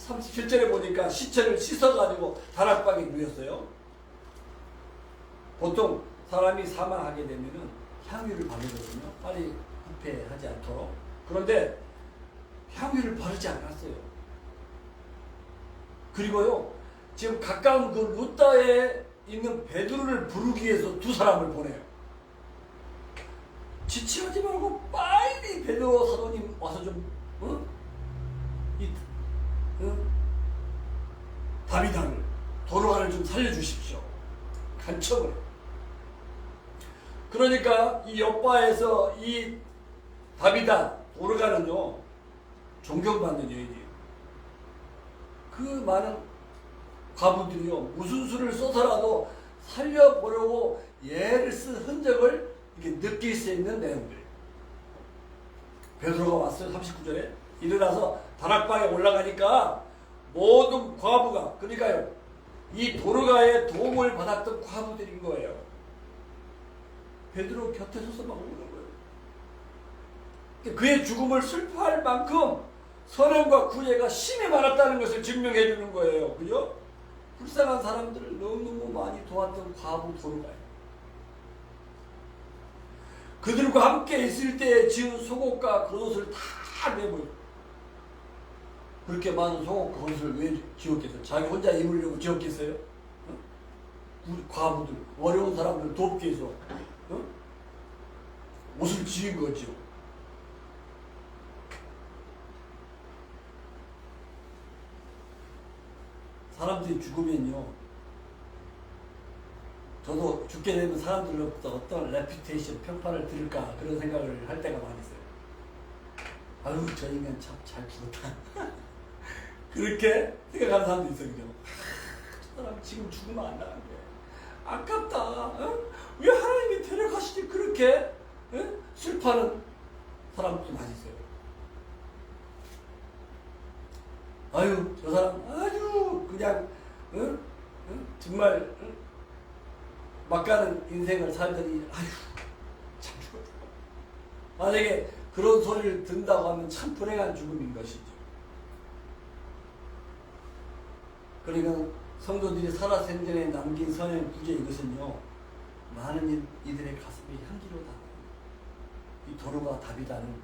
37절에 보니까 시체를 씻어가지고 다락방에 누웠어요. 보통 사람이 사망하게 되면은 향유를 바르거든요. 빨리 부패하지 않도록. 그런데 향유를 바르지 않았어요. 그리고요, 지금 가까운 그 루다에 있는 베드로를 부르기 위해서 두 사람을 보내요. 지체하지 말고 빨리 베드로 사도님 와서 좀 다비다를 도르가를 좀 살려주십시오. 간청을 해요. 그러니까 이 옆바에서 이 다비다 도르가는요 존경받는 여인이에요. 그 많은 과부들이요 무슨 수를 써서라도 살려보려고 예를 쓴 흔적을 이렇게 느낄 수 있는 내용들. 베드로가 왔어요. 39절에 일어나서 다락방에 올라가니까 모든 과부가 그러니까요 이 도르가의 도움을 받았던 과부들인 거예요. 베드로 곁에 서서 막 우는 거예요. 그의 죽음을 슬퍼할 만큼 선행과 구제가 심히 많았다는 것을 증명해 주는 거예요. 그죠? 불쌍한 사람들을 너무너무 많이 도왔던 과부 도르가예요. 그들과 함께 있을 때 지은 속옷과 겉옷을 다 내버려. 그렇게 많은 속옷과 겉옷을 왜 지었겠어요? 자기 혼자 입으려고 지었겠어요? 과부들, 어려운 사람들 돕기 위해서 옷을 지은 거죠. 사람들이 죽으면요, 저도 죽게 되면 사람들로부터 어떤 레퓨테이션, 평판을 들을까 그런 생각을 할 때가 많이 있어요. 아유, 저 인간 참 잘 죽었다. 그렇게 생각하는 사람도 있어요. 그죠? 저 사람 지금 죽으면 안 나는데 아깝다. 왜 하나님이 데려가시지 그렇게 슬퍼하는 사람도 많이 있어요. 아유, 저 사람 아주 그냥 정말 막가는 인생을 살더니 아유 참 죽었다. 만약에 그런 소리를 듣는다고 하면 참 불행한 죽음인 것이죠. 그러니까 성도들이 살아생전에 남긴 선행 구제 이것은요 많은 이들의 가슴에 향기로 담아요. 이 도르가 다비다는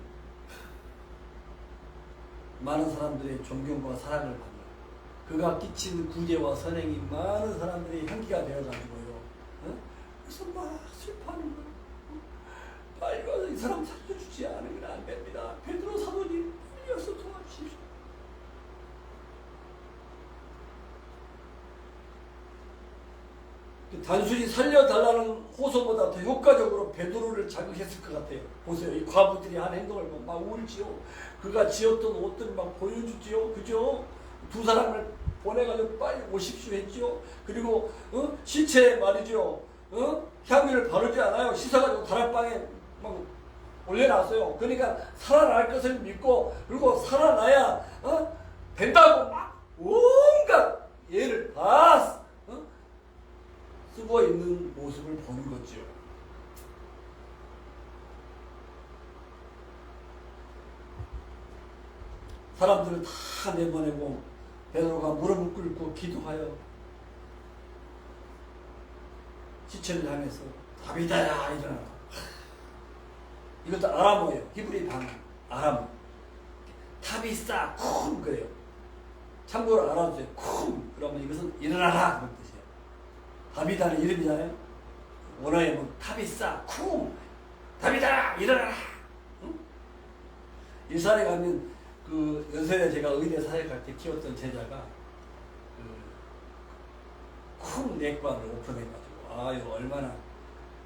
많은 사람들의 존경과 사랑을 받는 그가 끼친 구제와 선행이 많은 사람들의 향기가 되어가지고요. 그래서 막 슬퍼하는 거예요. 빨리 와서 이 사람 살려주지 않으면 안 됩니다. 베드로 사도님 빨리 와서 도와주십시오. 단순히 살려달라는 호소보다 더 효과적으로 베드로를 자극했을 것 같아요. 보세요. 이 과부들이 한 행동을 보면 막 울지요. 그가 지었던 옷들을 막 보여주지요. 그죠? 두 사람을 보내가지고 빨리 오십시오 했죠. 그리고 시체에 말이죠. 향유를 바르지 않아요. 씻어가지고 다락방에 막 올려놨어요. 그러니까 살아날 것을 믿고 그리고 살아나야 된다고 막 온갖 예를 다 쓰고 있는 모습을 보는 거죠. 사람들을 다 내보내고 베드로가 무릎을 꿇고 기도하여 지체를 하면서 다비다야 일어나라. 이것도 아람어예요. 히브리 방언 아람어. 타비사 쿵 그래요. 참고로 알아두세요. 쿵 그러면 이것은 일어나라 그런 뜻이에요. 다비다는 이름이잖아요. 원어에 뭐 타비사 쿵 다비다 일어나라. 응? 일산에 가면 그 연세대 제가 의대 사역할 때 키웠던 제자가 쿵 내과를 오픈해가지고 아유 얼마나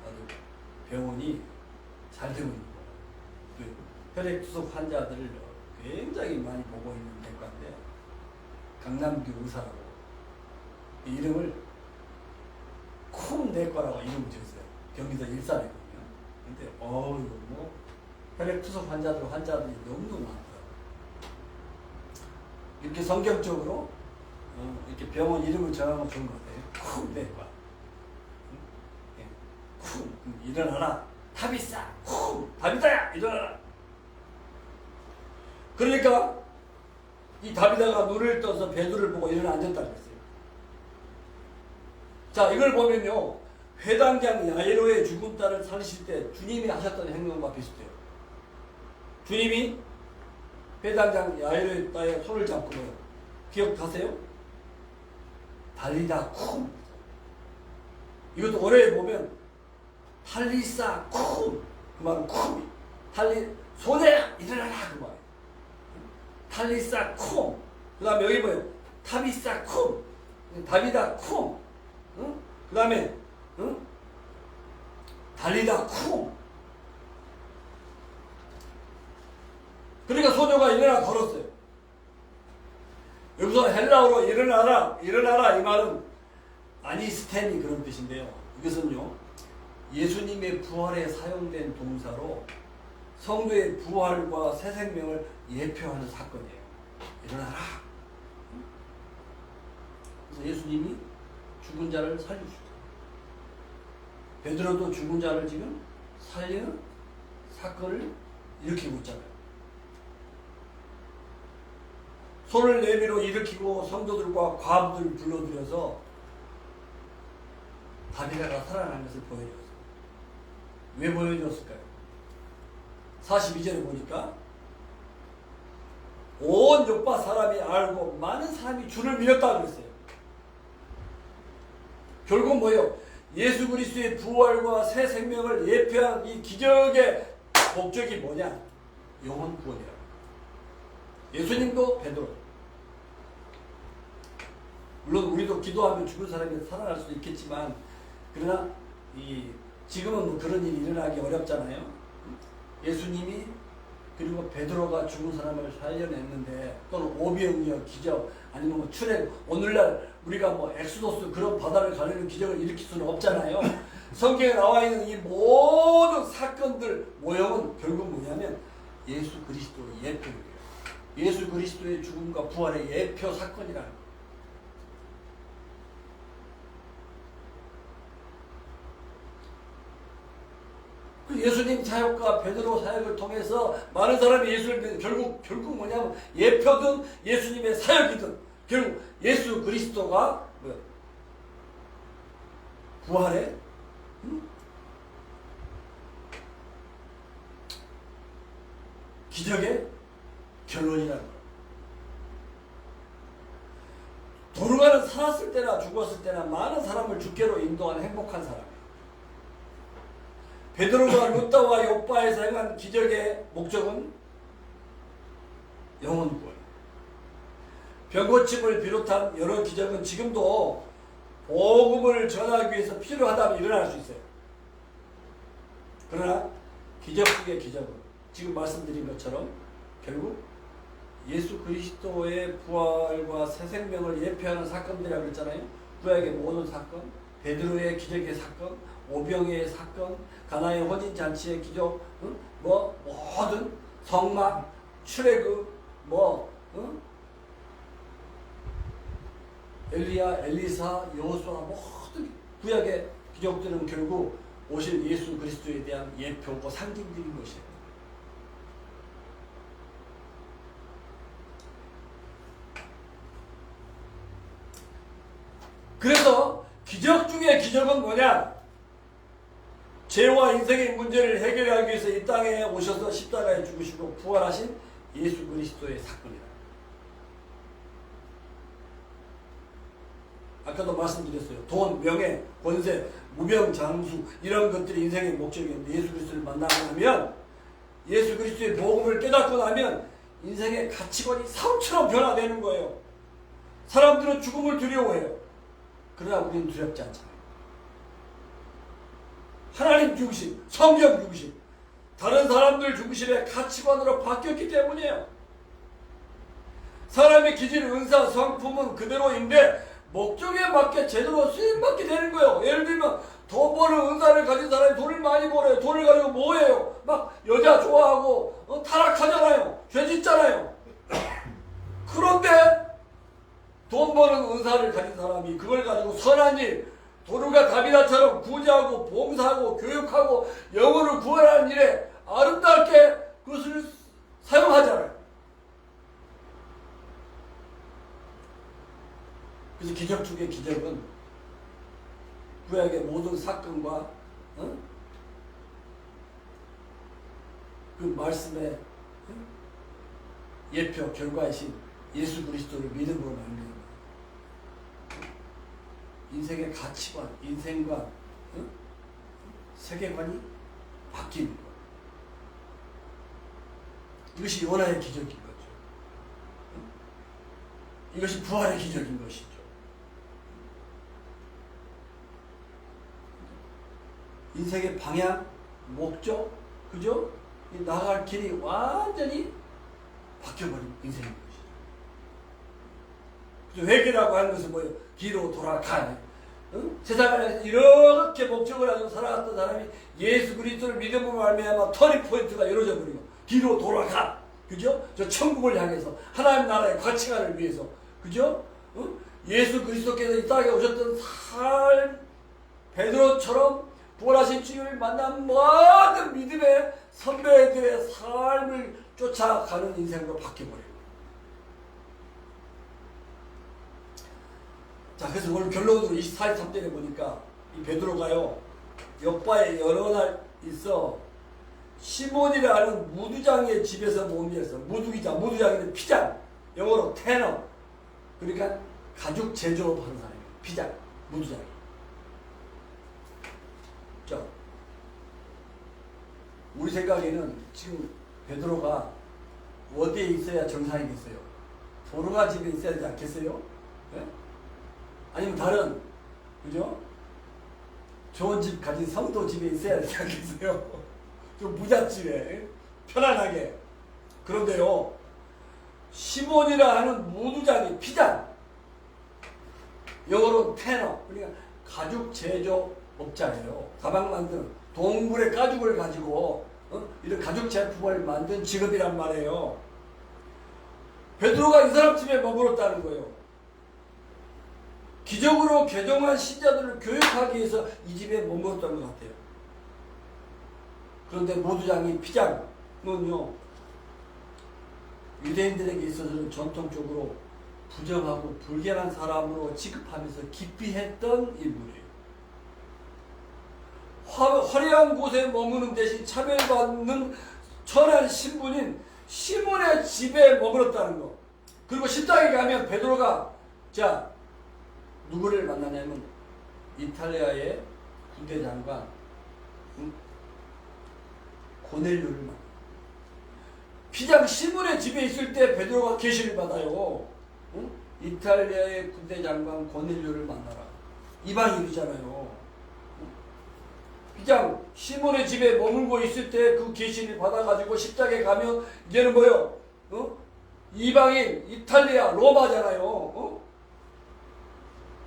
아주 병원이 잘 되고 있는 거예요. 그 혈액투석 환자들을 굉장히 많이 보고 있는 내과인데 강남교 의사라고 이 이름을 쿵 내과라고 이름을 지었어요. 경기도 일산이거든요. 근데 뭐 혈액투석 환자들이 너무너무 많더라고요. 이렇게 성경적으로 이렇게 병원 이름을 정하면 좋은 것 같아요. 쿵 내과. 쿵 일어나라. 타비싸 쿵 다비다야 일어나라. 그러니까 이 다비다가 눈을 떠서 베드로를 보고 일어나 앉았다고 했어요. 자 이걸 보면요. 회당장 야이로의 죽은 딸을 살리실 때 주님이 하셨던 행동과 비슷해요. 주님이 회당장 야이로의 딸의 손을 잡고 기억하세요? 달리다 쿵. 이것도 오래 보면 탈리사 쿵. 그 말은 쿵. 소녀야 일어나라 그 말이에요. 탈리사 쿵. 그 다음에 여기 뭐예요? 타비사 쿵. 다비다 쿵. 응? 그 다음에 응? 달리다 쿵. 그러니까 소녀가 일어나 걸었어요. 여기서 헬라어로 일어나라 이 말은 아니스텐이 그런 뜻인데요. 이것은요 예수님의 부활에 사용된 동사로 성도의 부활과 새 생명을 예표하는 사건이에요. 일어나라. 그래서 예수님이 죽은 자를 살리셨어요. 베드로도 죽은 자를 지금 살리는 사건을 일으키고 있잖아요. 손을 내밀어 일으키고 성도들과 과부들을 불러들여서 다비다가 살아난 것을 보여줬어요. 왜 보여줬을까요? 42절에 보니까 온 요파 사람이 알고 많은 사람이 주를 믿었다고 그랬어요. 결국 뭐예요? 예수 그리스도의 부활과 새 생명을 예표한 이 기적의 목적이 뭐냐? 영혼 구원이라고. 예수님도 베드로. 물론 우리도 기도하면 죽은 사람이 살아날 수도 있겠지만 그러나 지금은 뭐 그런 일이 일어나기 어렵잖아요. 예수님이 그리고 베드로가 죽은 사람을 살려냈는데 또는 오병이어 기적 아니면 뭐 출애굽 오늘날 우리가 뭐 엑소더스 그런 바다를 가르는 기적을 일으킬 수는 없잖아요. 성경에 나와 있는 이 모든 사건들 모형은 결국 뭐냐면 예수 그리스도의 예표예요. 예수 그리스도의 죽음과 부활의 예표 사건이라는 거예요. 예수님 사역과 베드로 사역을 통해서 많은 사람이 예수를 믿는 결국 뭐냐면 예표든 예수님의 사역이든 결국 예수 그리스도가 뭐야? 부활의 기적의 결론이라는 거예요. 도르가는 살았을 때나 죽었을 때나 많은 사람을 주께로 인도한 행복한 사람. 베드로가 루다와 요빠에서 행한 기적의 목적은 영혼 구원. 병고침을 비롯한 여러 기적은 지금도 복음을 전하기 위해서 필요하다면 일어날 수 있어요. 그러나 기적 속의 기적은 지금 말씀드린 것처럼 결국 예수 그리스도의 부활과 새 생명을 예표하는 사건들이라고 했잖아요. 구약의 모든 사건, 베드로의 기적의 사건, 오병이의 사건, 가나의 혼인 잔치의 기적, 뭐 모든 성막, 출애굽, 엘리야, 엘리사, 여호수아 모든 구약의 기적들은 결국 오실 예수 그리스도에 대한 예표고 상징들인 것이에요. 그래서 기적 중에 기적은 뭐냐? 죄와 인생의 문제를 해결하기 위해서 이 땅에 오셔서 십자가에 죽으시고 부활하신 예수 그리스도의 사건이다. 아까도 말씀드렸어요. 돈, 명예, 권세, 무병, 장수 이런 것들이 인생의 목적인데 예수 그리스도를 만나고 나면 예수 그리스도의 복음을 깨닫고 나면 인생의 가치관이 사람처럼 변화되는 거예요. 사람들은 죽음을 두려워해요. 그러나 우리는 두렵지 않잖아요. 하나님 중심, 성경 중심, 다른 사람들 중심의 가치관으로 바뀌었기 때문이에요. 사람의 기질, 은사, 성품은 그대로인데 목적에 맞게 제대로 쓰임받게 되는 거예요. 예를 들면 돈 버는 은사를 가진 사람이 돈을 많이 벌어요. 돈을 가지고 뭐해요? 막 여자 좋아하고 타락하잖아요. 죄 짓잖아요. 그런데 돈 버는 은사를 가진 사람이 그걸 가지고 선한 일, 도르가 다비다처럼 구제하고 봉사하고 교육하고 영혼을 구원하는 일에 아름답게 그것을 사용하잖아요. 그래서 기적 중에 기적은 구약의 모든 사건과 그 말씀의 예표 결과이신 예수 그리스도를 믿음으로 말미암아 인생의 가치관, 인생관, 세계관이 바뀌는 거예요. 이것이 요나의 기적인 거죠. 이것이 부활의 기적인 것이죠. 인생의 방향, 목적, 그죠? 나갈 길이 완전히 바뀌어버린 인생인 것이죠. 그래서 회개라고 하는 것은 뭐예요? 뒤로 돌아가. 세상에 이렇게 목적을 가지고 살아갔던 사람이 예수 그리스도를 믿음으로 말미암아 터닝 포인트가 이루어져 버리고 뒤로 돌아가. 그죠? 저 천국을 향해서 하나님 나라의 가치관을 위해서. 그죠? 예수 그리스도께서 이 땅에 오셨던 삶, 베드로처럼 부활하신 주님을 만난 모든 믿음의 선배들의 삶을 쫓아가는 인생으로 바뀌어버려요. 자, 그래서 오늘 결론으로 24일 3절에 보니까 이 베드로가요, 옆바에 여러 날 있어 시몬이라는 무두장의 집에서 몸이었어. 무두장이는 피장, 영어로 테너. 그러니까 가죽 제조업하는 사람이에요. 피장, 무두장. 자, 우리 생각에는 지금 베드로가 어디에 있어야 정상이겠어요? 도르가 집에 있어야 되지 않겠어요? 네? 아니면 다른, 그죠? 좋은 집 가진 성도 집에 있어야 되지 않겠어요? 좀 부잣집에 편안하게. 그런데요, 시몬이라 하는 무두장이 피장, 영어로 테너, 그러니까 가죽 제조업자예요. 가방 만드는 동물의 가죽을 가지고 이런 가죽 제품을 만든 직업이란 말이에요. 베드로가 이 사람 집에 머물렀다는 거예요. 기적으로 개종한 신자들을 교육하기 위해서 이 집에 머물렀던 것 같아요. 그런데 무두장이 피장은요, 유대인들에게 있어서는 전통적으로 부정하고 불결한 사람으로 취급하면서 기피 했던 인물이에요. 화려한 곳에 머무는 대신 차별받는 천한 신분인 시몬의 집에 머물렀다는 거. 그리고 10장에 가면 베드로가 자 누구를 만나냐면 이탈리아의 군대 장관 고넬료를 만나. 피장 시몬의 집에 있을 때 베드로가 계시를 받아요. 이탈리아의 군대 장관 고넬료를 만나라. 이방인이잖아요. 피장 시몬의 집에 머물고 있을 때 그 계시를 받아가지고 십자가에 가면 이제는 뭐요? 이방인 이탈리아 로마잖아요.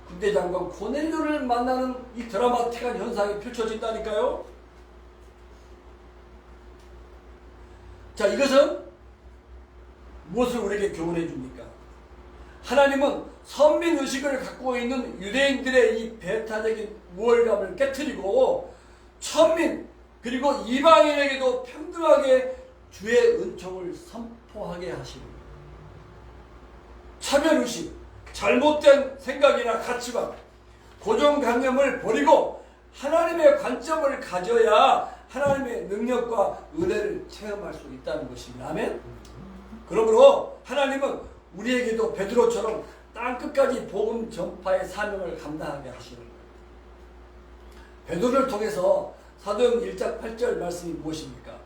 군대 장관 고넬료를 만나는 이 드라마틱한 현상이 펼쳐진다니까요. 자, 이것은 무엇을 우리에게 교훈해 줍니까? 하나님은 선민의식을 갖고 있는 유대인들의 이 배타적인 우월감을 깨트리고 천민 그리고 이방인에게도 평등하게 주의 은총을 선포하게 하시는 차별의식, 잘못된 생각이나 가치관, 고정관념을 버리고 하나님의 하나님의 관점을 가져야 하나님의 능력과 은혜를 체험할 수 있다는 것입니다. 아멘? 그러므로 하나님은 우리에게도 베드로처럼 땅끝까지 복음 전파의 사명을 감당하게 하시는 거예요. 베드로를 통해서 사도행 1장 8절 말씀이 무엇입니까?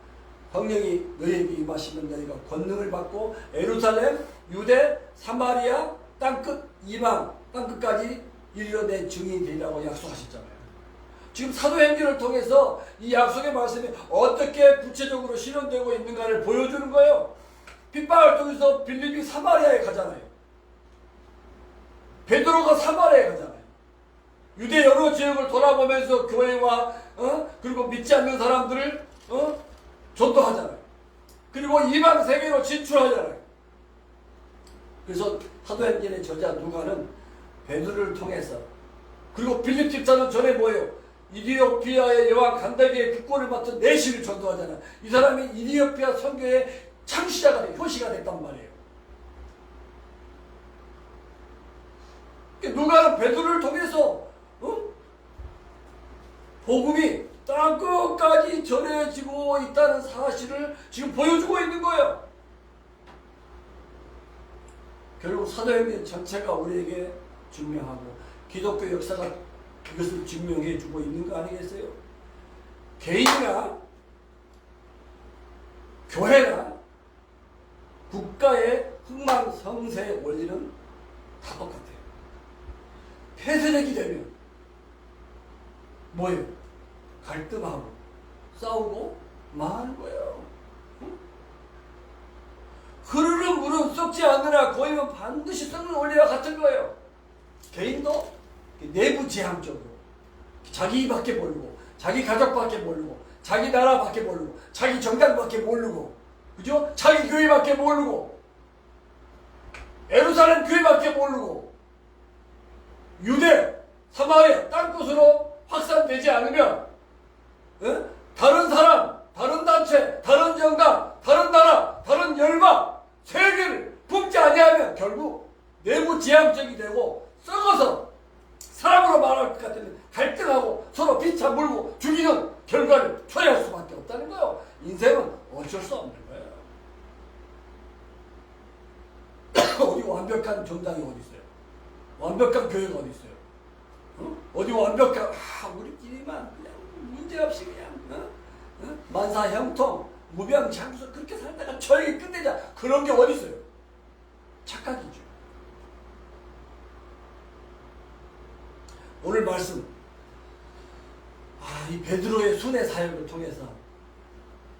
성령이 너희에게 임하시면 너희가 권능을 받고 예루살렘, 유대, 사마리아, 땅끝, 이방, 땅끝까지 이르러 내 증인이 되리라고 약속하셨잖아요. 지금 사도행전을 통해서 이 약속의 말씀이 어떻게 구체적으로 실현되고 있는가를 보여주는 거예요. 핍박을 통해서 빌립이 사마리아에 가잖아요. 베드로가 사마리아에 가잖아요. 유대 여러 지역을 돌아보면서 교회와 그리고 믿지 않는 사람들을 전도하잖아요. 그리고 이방 세계로 진출하잖아요. 그래서 사도행전의 저자 누가는 베드로를 통해서 그리고 빌립 집사는 전에 뭐예요? 이디오피아의 여왕 간다게의 국권을 맡은 내시를 전도하잖아요. 이 사람이 이디오피아 선교의 창시자가 돼, 효시가 됐단 말이에요. 누가는 베드로를 통해서 복음이 땅끝까지 전해지고 있다는 사실을 지금 보여주고 있는 거예요. 결국 사도행전 전체가 우리에게 증명하고 기독교 역사가 그것을 증명해 주고 있는 거 아니겠어요? 개인이나 교회나 국가의 흥망성쇠의 원리는 다 똑같아요. 폐쇄적이 되면 뭐예요? 갈등하고 싸우고 망하는 거예요. 흐르는 물은 썩지 않느라 고이면 반드시 썩는 원리와 같은 거예요. 개인도 내부지향적으로 자기 밖에 모르고 자기 가족밖에 모르고 자기 나라밖에 모르고 자기 정당밖에 모르고 그죠? 자기 교회밖에 모르고 예루살렘 교회밖에 모르고 유대, 사마리아 땅끝으로 확산되지 않으면 다른 사람, 다른 단체, 다른 정당, 다른 나라, 다른 열방, 세계를 품지 아니하면 결국 내부지향적이 되고 썩어서 사람으로 말할 것 같으면 갈등하고 서로 피차 물고 죽이는 결과를 초래할 수밖에 없다는 거예요. 인생은 어쩔 수 없는 거예요. 어디 완벽한 정당이 어디 있어요? 완벽한 교회가 어디 있어요? 어디 완벽한 우리끼리만 그냥 문제없이 그냥 만사형통 무병장수 그렇게 살다가 저에게 끝내자 그런 게 어디 있어요? 착각이죠. 오늘 말씀 이 베드로의 순회 사역을 통해서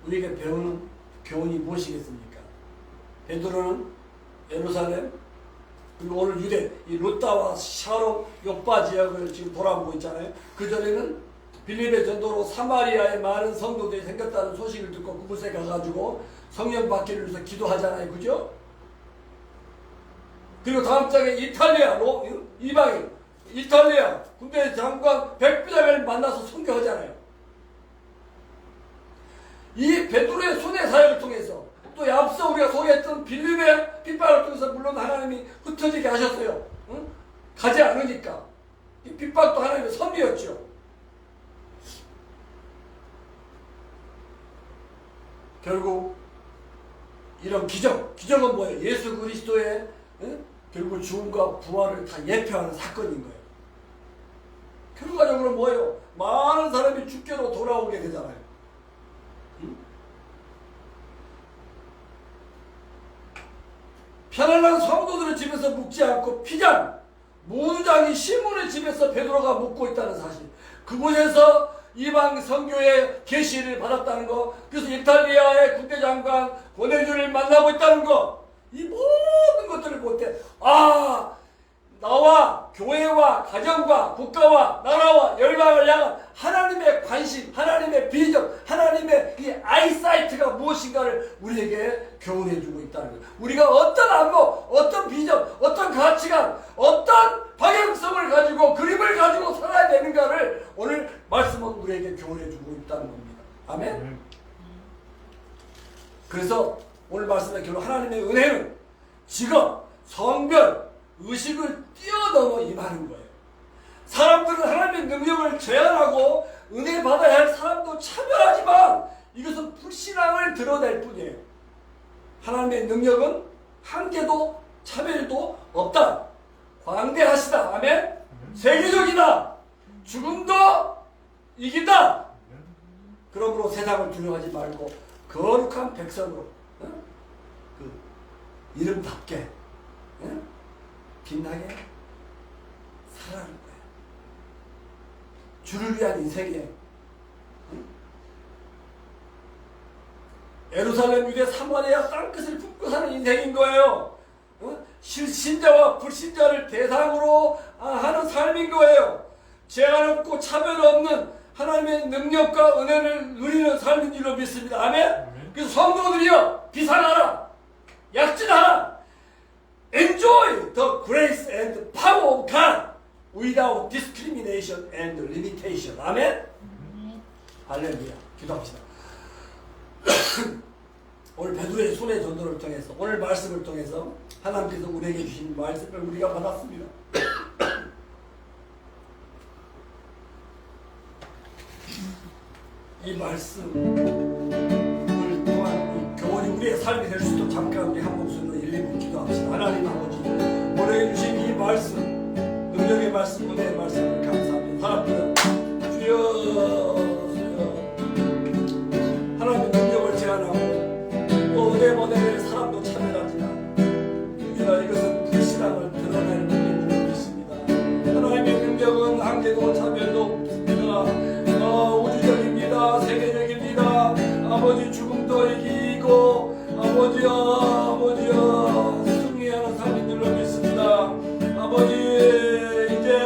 우리에게 배우는 교훈이 무엇이겠습니까? 베드로는 예루살렘 그리고 오늘 유대 이 루다와 샤론 요파 지역을 지금 돌아보고 있잖아요. 그전에는 빌립의 전도로 사마리아에 많은 성도들이 생겼다는 소식을 듣고 그곳에 가가지고 성령 받기를 위해서 기도하잖아요. 그죠? 그리고 다음 장에 이탈리아 이방인 이탈리아 군대 장관 백부장을 만나서 선교하잖아요. 이 베드로의 손의 사역을 통해서 또 앞서 우리가 소개했던 빌립의 핍박을 통해서 물론 하나님이 흩어지게 하셨어요. 가지 않으니까 이 핍박도 하나님의 섭리였죠. 결국 이런 기적은 뭐예요? 예수 그리스도의 결국 죽음과 부활을 다 예표하는 사건인 거예요. 결과적으로 뭐예요? 많은 사람이 주께로 돌아오게 되잖아요. 편안한 성도들의 집에서 묵지 않고 피장, 무장이 시몬의 집에서 베드로가 묵고 있다는 사실. 그곳에서 이방 선교의 계시를 받았다는 거, 그래서 이탈리아의 국대장관 고넬료를 만나고 있다는 거, 이 모든 것들을 볼 때 나와 교회와 가정과 국가와 나라와 열방을 향한 하나님의 관심, 하나님의 비전, 하나님의 이 아이사이트가 무엇인가를 우리에게 교훈해주고 있다는 거예요. 우리가 어떤 안목, 어떤 비전, 어떤 가치관, 어떤 방향성을 가지고 그림을 가지고 살아야 되는가를 오늘 말씀은 우리에게 교훈해주고 있다는 겁니다. 아멘? 그래서 오늘 말씀의 결론 하나님의 은혜는 직업, 성별, 의식을 뛰어넘어 임하는 거예요. 사람들은 하나님의 능력을 제한하고 은혜 능력은 한계도 차별도 없다. 광대하시다. 아멘. 세계적이다. 죽음도 이긴다. 그러므로 세상을 두려워하지 말고 거룩한 백성으로 그 이름답게 빛나게 살아가는 거야. 주를 위한 인생에 예루살렘 유대 사마리아 땅끝을 품고 사는 인생인 거예요. 신자와 불신자를 대상으로 하는 삶인 거예요. 제한 없고 차별 없는 하나님의 능력과 은혜를 누리는 삶인 줄로 믿습니다. 아멘? 그래서 성도들이여 비상하라, 약진하라, enjoy the grace and power of God without discrimination and limitation. 아멘? 할렐루야. 기도합시다. 오늘 베드로의 손의 전도를 통해서 오늘 말씀을 통해서 하나님께서 우리에게 주신 말씀을 우리가 받았습니다. 이 말씀을 통한 이 교훈이 우리의 삶이 될 수 있도록 잠깐 우리 한 목소리로 1분 기도합시다. 하나님 아버지, 우리에게 주신 이 말씀, 능력의 말씀, 은혜의 말씀을 감사합니다. 사람들은 주여 하나님의 능력을 제한하고 또 은혜를 사람도 차별하지만 우리가 이것은 불신앙을 드러내는 능력을 믿습니다. 하나님의 능력은 한계도 차별도 없습니다. 우주적입니다. 세계적입니다. 아버지 죽음도 이기고 아버지여 승리하는 삶인 줄로 믿습니다. 아버지 이제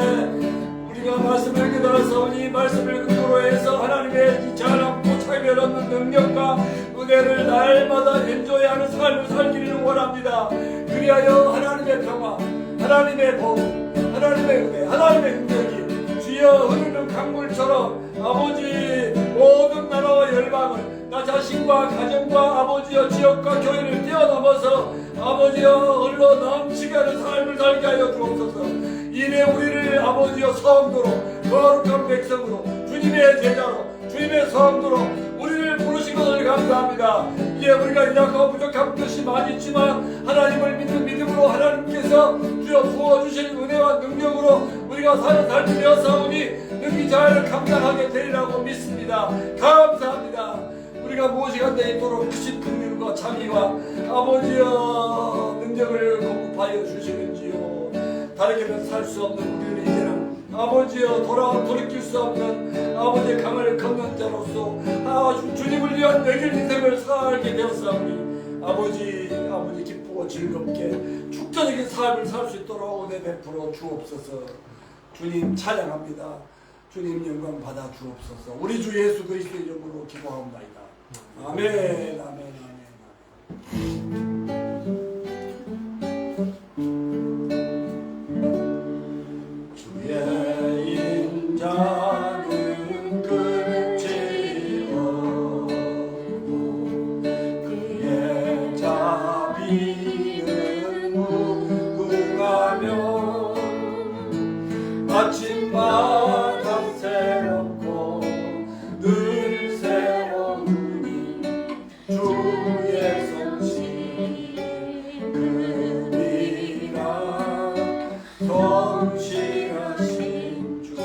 우리가 말씀을 깨달아서니 말씀을 근거로 해서 하나님의 제한 없고 차별 없는 능력과 은혜를 날마다 엔조이하는 삶을 살기를 원합니다. 그리하여 하나님의 평화, 하나님의 복, 하나님의 은혜, 하나님의 능력이 주여 흐르는 강물처럼 아버지 모든 나라와 열방을 나 자신과 가정과 아버지여 지역과 교회를 뛰어넘어서 아버지여 흘러 넘치게 하는 삶을 살게 하여 주옵소서. 이내 우리를 아버지여 성도로 거룩한 백성으로 주님의 제자로 주님의 성도로 우리를 부르신 것을 감사합니다. 이제 우리가 약하고 부족한 것이 많이 있지만 하나님을 믿는 믿음으로 하나님께서 주여 부어주신 은혜와 능력으로 우리가 사는 삶이 되어서오니 능히 잘 감당하게 되리라고 믿습니다. 감사합니다. 우리가 무엇이 간데 있도록 크신 긍휼과 자비와 아버지여 능력을 공급하여 주시는지요. 다르게는 살 수 없는 우리를 이제는 아버지여 돌이킬 수 없는 아버지의 강을 걷는 자로서 주님을 위한 외길 인생을 살게 되었사오니 아버지 기쁘고 즐겁게 축전적인 삶을 살 수 있도록 은혜 베풀어 주옵소서. 주님 찬양합니다. 주님 영광 받아 주옵소서. 우리 주 예수 그리스도의 이름으로 기도하옵나이다. 아멘, 아멘, 아멘, 아멘. 주의 인자는 끝이 없고 그의 자비는 무궁하며 아침마다 새롭고 늘 새로우니 주의 성실 금이라 성실하신 주님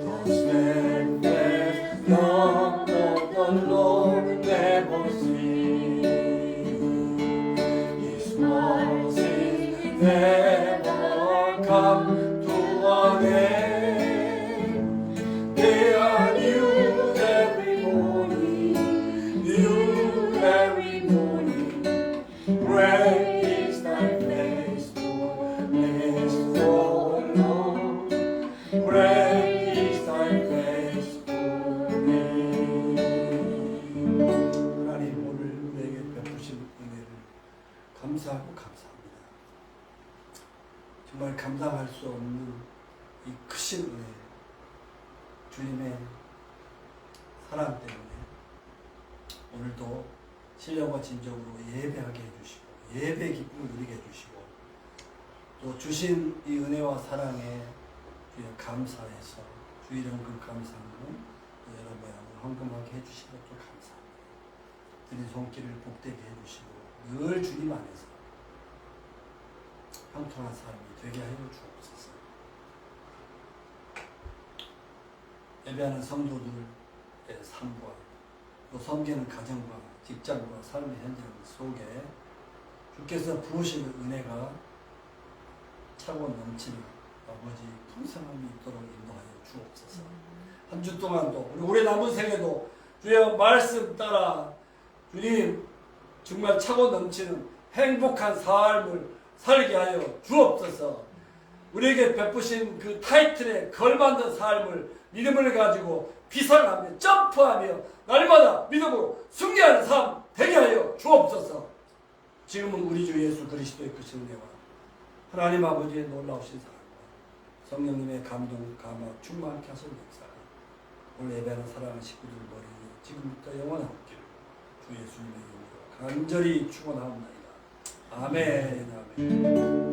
The steadfast love of the Lord never ceases. His mercies never come to an end. They are new every morning, new every morning. Great is thy faithfulness, O Lord. Great is thy faithfulness. 하나님 오늘 우리에게 베푸신 은혜를 감사하고 감사합니다. 정말 감당할 수 없는 이 크신 은혜, 주님의 사랑 때문에 오늘도 신령과 진정으로 예배하게 해주시고 예배 기쁨을 누리게 해주시고 또 주신 이 은혜와 사랑에 주여 감사해서 주 이름 그 감사함을 여러 모양으로 헌금하게 해주신 것도 감사합니다. 드린 손길을 복되게 해주시고 늘 주님 안에서 형통한 삶이 되게 하여 주옵소서. 예배하는 성도들의 삶과 또 섬기는 가정과 직장과 삶의 현장 속에 주께서 부으시는 은혜가 차고 넘치는 아버지 풍성함이 있도록 인도하여 주옵소서. 한 주 동안도 우리 남은 생에도 주의 말씀 따라 주님 정말 차고 넘치는 행복한 삶을 살게 하여 주옵소서. 우리에게 베푸신 그 타이틀에 걸맞는 삶을 믿음을 가지고 비상하며 점프하며 날마다 믿음으로 승리하는 삶 되게 하여 주옵소서. 지금은 우리 주 예수 그리스도의 그 승리와 하나님 아버지의 놀라우신 사랑과 성령님의 감동, 감화, 충만케 하소서. 오늘 예배하는 사랑하는 식구들 머리 위에 지금부터 영원하옵기를 주 예수님의 이름으로 간절히 축원하옵나이다. 아멘. 아멘.